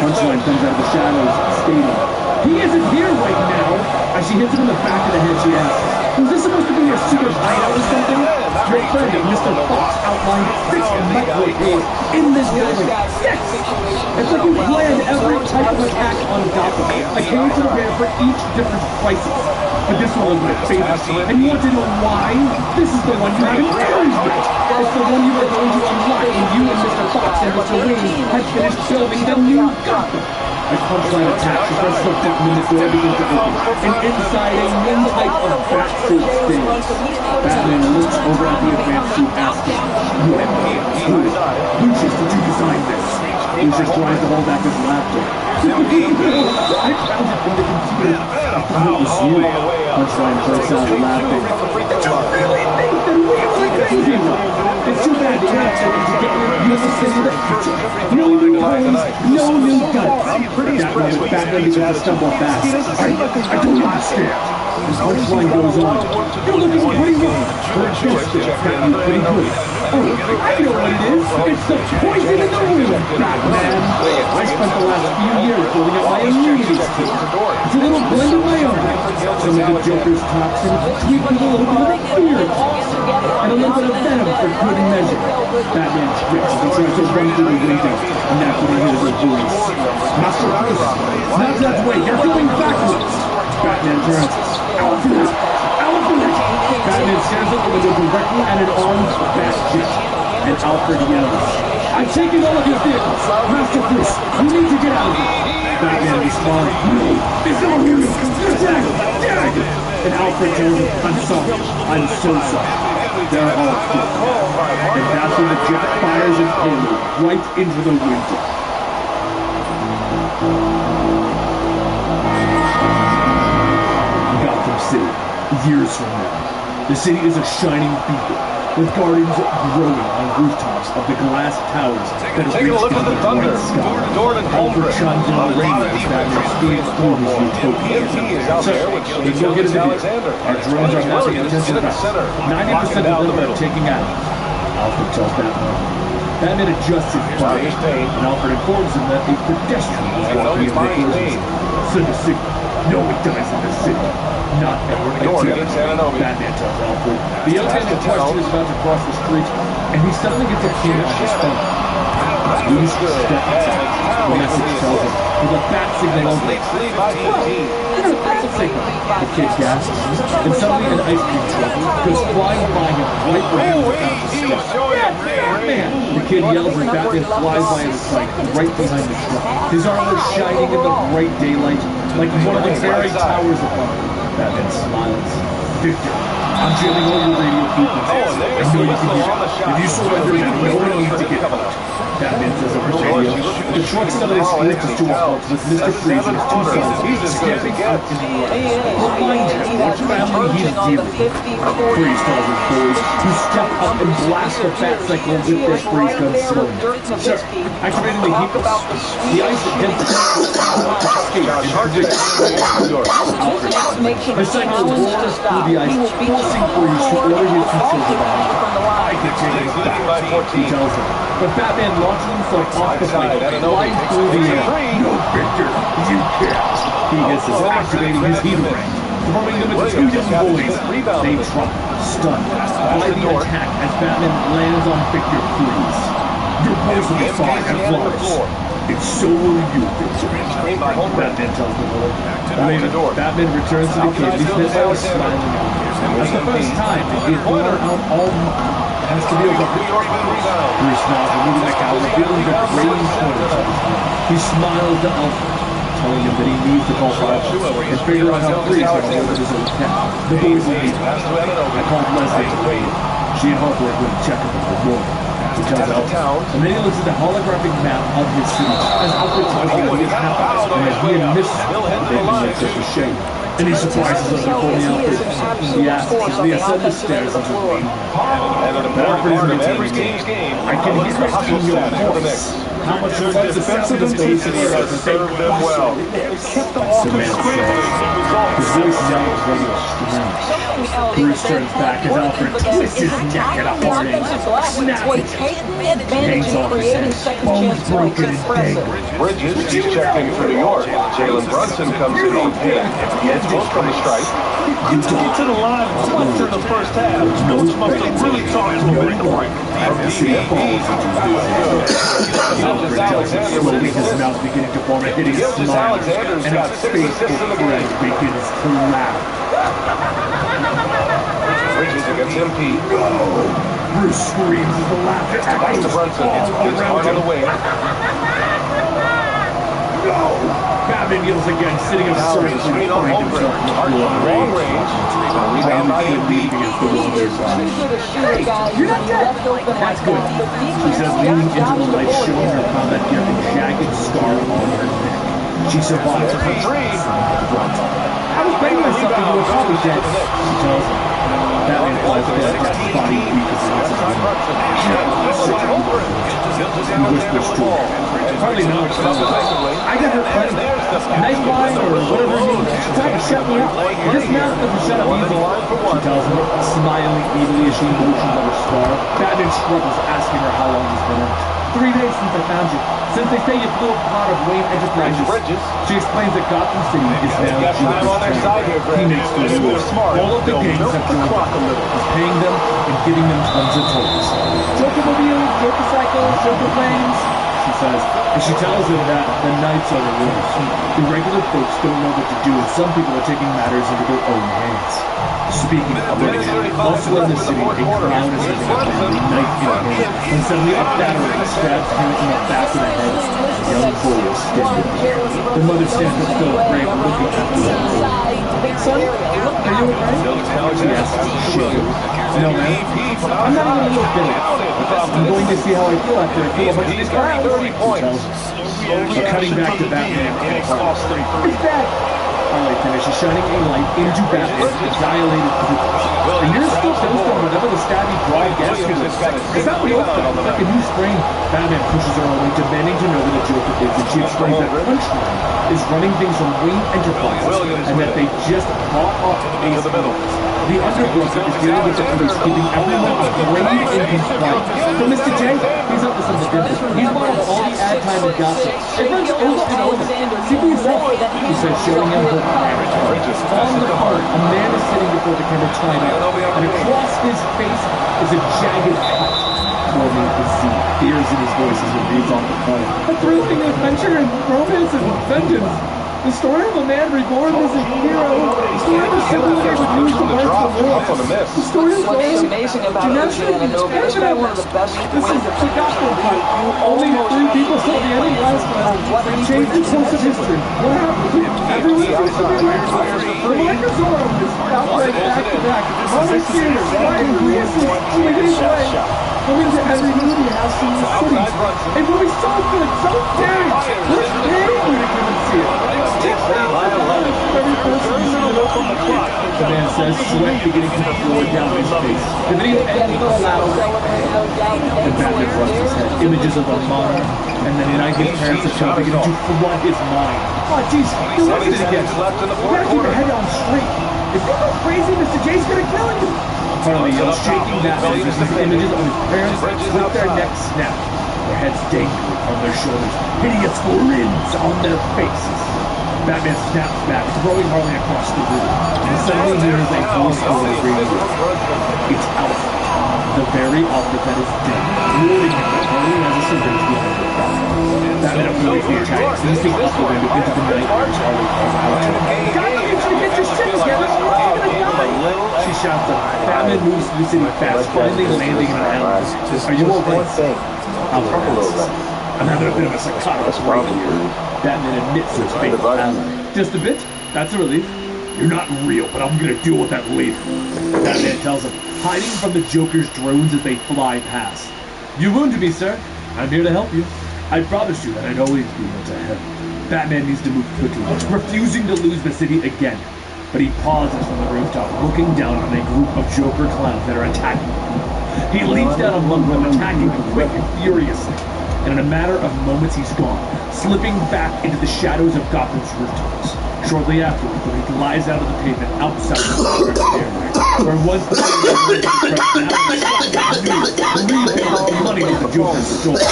[SPEAKER 11] Punchline comes out of the shadows, stating, he isn't here right now. As she hits him in the back of the head, she asks, was this supposed to be your secret hideout or something? Your friend, Mr. Fox, outlined 6 microwaves in this building. 6! It's like you planned every type of attack on Gotham. I came to prepare for each different crisis. But this one was my favorite. And you want to know why? This is the one you haven't burned yet. It's the one you were going to unlock when you and Mr. Fox and Mr. Wayne had finished building the new Gotham. As Punchline attacks, she presses a button and the door begins to open. And inside a new type of bat suit stands. Batman looks over at the advanced suit asking, Lucius, did you design this? Lucius tries to hold back his laughter. I found it in the computer. I thought it was you. Punchline bursts out laughing. Don't really think that we were crazy. It's too bad that you're not taking to get you to the future. No new clones, no new guns. Batman begins to stumble fast. I don't understand. His punchline goes on. You're looking pretty rough. Her guest there got you pretty good. Oh, I know what it is. It's the poison in the room, Batman. I spent the last few years building up my immunity system. It's a little blend of my own. Some of the Joker's toxins tweaked with a little bit of fear and a little bit of venom for good measure. Batman trips and tries to run through the window, and that's when he hears a voice. Master Bruce, not that way. You're going backwards. Batman turns. Alfred! Alfred! Batman stares at the window directly at an armed Batjet. And Alfred yells, I'm taking all of your vehicles! Master Bruce, you need to get out of here! Batman responds, no! It's not you! You're dead! Dead! And Alfred tells him, I'm sorry. I'm so sorry. They're all dead. And that's when the jet fires an arrow right into the window. Gotham City, years from now. The city is a shining beacon, with guardians growing on rooftops of the glass towers that
[SPEAKER 4] Take a look at the thunder.
[SPEAKER 11] Alfred chimes in the radio as Batman speeds through his utopia. So, let's go get a video. Our drones are mounting attention routes. 90% of them are taking out. Alfred tells Batman. Batman adjusts his body, and Alfred informs him that a pedestrian is walking in the emergency. Send a signal. No one dies in the city. Not ever again. Batman tells Alfred. The young man in question is about to cross the street, and he suddenly gets a ping on his phone. Please step aside. The message tells him, with a bat signal over it. It's a bat signal. The kid gasps, and suddenly an ice cream truck goes flying by him right where he was about to step. Batman! The kid yells as Batman flies by his sight right behind the truck. His armor shining in the bright daylight like one of the very towers above him. Batman smiles. Victor, I'm jamming all your radio frequencies. I know you can hear it. If you surrender, then no one needs to get out. Batman says over the radio. The truck suddenly screeches to a halt with Mr. Freeze and his two sons stepping out in the yard. Behind him, which family he's dealing with. Freeze tells his boys to step up and blast the Batcycle with their freeze gun cylinder. Sir, activating the heat pump. The ice against the escape and the cycle roars through the ice, forcing Freeze to order his two children back. I can take it back, he tells them. But Batman launches himself off the plane, flying through the air. No, Victor, you can't. He hisses, activating his heat ray, throwing them at two young boys. They drop, stunned, by the attack as Batman lands on Victor Freeze. Your boys will be fine and flawless. And so will you, Victor. Batman tells the villain. Batman returns to the cave. He's now smiling out. That's the first time that he's borne out all has to be over. Bruce smiles, removing the cowl, revealing the raging corners of his head. He smiles to Alfred, telling him that he needs to call 5 and figure out how Freeze can hold his own cat. The boys will meet. I called Leslie to wait. She and Harper are going to check him for more. He tells Alfred. And then he looks at the holographic map of his city as Alfred tells him what has happened and that he and Miss they've been like such a shame. And he surprises us before the outfit. He asks as they ascend the stairs into the main hall. Alfred is in the team's game. I can hear it in your voice. How much of the sense of the space in here has served them well. Kept the offense straight. His voice now is ready to scream. Bruce turns back as Alfred twists his neck at a hard angle. Snap his hangs off his head. Bones broken and dangling.
[SPEAKER 4] Bridges, he's checking for New York. Jalen Brunson comes in on pin. Gets both from the stripe.
[SPEAKER 8] You took it to the line once in the first half. Those must have really talked to him in the break.
[SPEAKER 11] Alfred tells him slowly, his mouth beginning to form a hideous smile, and his face begins to laugh.
[SPEAKER 4] Bridges against MP.
[SPEAKER 11] Bruce screams as the laughter echoes
[SPEAKER 4] to Brunson. It's hard on the wing.
[SPEAKER 11] No! Batman yells again, sitting absurdly behind himself in the floor.
[SPEAKER 4] Long range. Rebound by MP.
[SPEAKER 11] You're not dead! That's good. She says, leaning into the light, showing her combat gear and jagged scar on her neck. She survived her dream. I was betting myself that you were probably dead, she tells him. Batman flies dead, Jack's body weak as it is. He whispers to her. Hardly know what to tell her. I got her plenty. Nightline or whatever it is. She tried to shut me up. This now doesn't shut up easy, she tells him, smiling evilly as she motions on her scar. Batman struggles, asking her how long he's been out. 3 days since I found you. Since they say you blew up part of Wayne Enterprises. She explains that Gotham City is now Joker's town. He makes the rules. All of the gangs have joined him. He's paying them and giving them tons of toys. Joker-mobile, Joker cycle, Joker planes, she says. And she tells him that the nights are the rules. The regular folks don't know what to do, and some people are taking matters into their own hands. Speaking of which, also in the city, a clown is sitting up with a knife in her hand, when suddenly a battering stabs him in the back of the head. A young boy is standing there. The mother stands up still afraid, looking at the young boy. Son, are you okay? She asks, shaking. No, man. I'm not even a little bit. I'm going to see how I feel after I feel a bunch of these clowns, she tells us. We're cutting back to Batman and his heart. It's bad. Harley finishes, shining a light into Batman's dilated pupils. And you're still dosed on whatever the stabby broad gas is. It's not real, it's like a new strain. Batman pushes her away, demanding to know that the Joker is, and she explains that Punchline is running things from Wayne Enterprises, and that they just bought up Ace Williams. The underbroker is dealing with the police, keeping everyone afraid and compliant. So Mr. J, he's up to something different. He's bought up all the ad time and gossip. It runs over and over. See for yourself, he says, showing him her avatar. On the card, a man is sitting before the camera tied up, and across his face is a jagged cut. Forming the sea, fears in his voice as he reads off the card. A thrilling adventure and romance and vengeance. The story of a man reborn as a hero. The story of a sibling who would lose the life of the world. The story of
[SPEAKER 5] What's amazing about Indiana Nova is that one of the best
[SPEAKER 11] This is the gospel cut. Only 3 people saw the ending last time. They changed the course of history. What happened? Everyone seems to be right. The Microsoft is outright back to back. Honest Theater, Ryan releases 2 days away. Coming to every movie house in the city. A movie so good, so daring. We're paying you to come and see it. The man says, sweat beginning to pour down his face. The video ends loud, and Batman rubs his head. Images of a mom, and then his parents are shall beginning to flood his mind. Oh, jeez, you lost it again. You gotta keep your head on straight. If you go crazy, Mr. J's gonna kill you. Harley yells, shaking Batman as the images of his parents with their necks snap, their heads dangling on their shoulders, hideous grins on their faces. Batman snaps back, throwing Harley across the room, and suddenly he hears a voice over the radio. It's Alfred, the very Alfred that is dead, warning him that Harley has a syringe behind her back. Batman avoids the attack, seizing Alfred into the night as Harley calls out to him. God, you need to get your shit together, or you're gonna die! She shouts at him. Batman moves through the city fast, finally landing in an alley. Are you okay? Alfred asks. I'm having a bit of a psychotic break here. Batman admits his fatal ally. Just a bit? That's a relief. You're not real, but I'm gonna deal with that later. Batman tells him, hiding from the Joker's drones as they fly past. You wounded me, sir. I'm here to help you. I promised you that I'd always be able to help. Batman needs to move quickly, refusing to lose the city again. But he pauses from the rooftop, looking down on a group of Joker clowns that are attacking him. He leaps down among them, attacking them quick and furiously. And in a matter of moments, he's gone, slipping back into the shadows of Gotham's rooftops. Shortly afterwards, he glides out of the pavement outside the Joker's stairway, where once the leaving all the money that the Joker stole. It's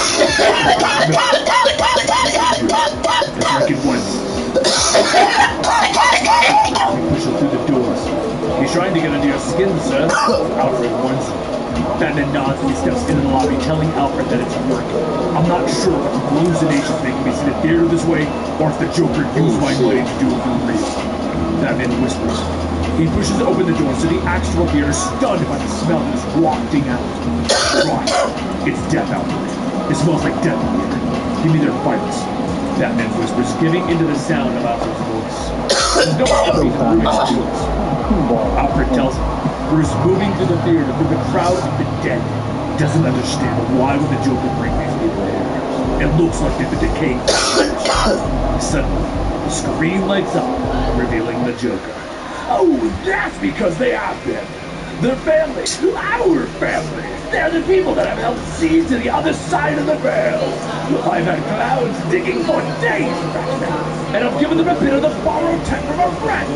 [SPEAKER 11] like it was. He pushes through the doors. He's trying to get under your skin, sir. Alfred warns him. Batman nods and he steps into the lobby, telling Alfred that it's working. I'm not sure if the hallucinations making me see the theater this way, or if the Joker used my money to do it for real. Batman whispers. He pushes open the door so the actual theater, stunned by the smell that is wafting out. Right. It's death out there. It smells like death in here. Give me their vitals. Batman whispers, giving into the sound of Alfred's voice. There's no stopping the Bruce doors. Alfred tells him, Bruce, moving through the theater through the crowd of the dead, doesn't understand why would the Joker bring these people here. It looks like they've been decaying for Suddenly, the screen lights up, revealing the Joker. Oh, that's because they have been. Their family, our family. They're the people that have helped see to the other side of the veil. I've had clouds digging for days right now, and I've given them a bit of the borrowed tech from a friend.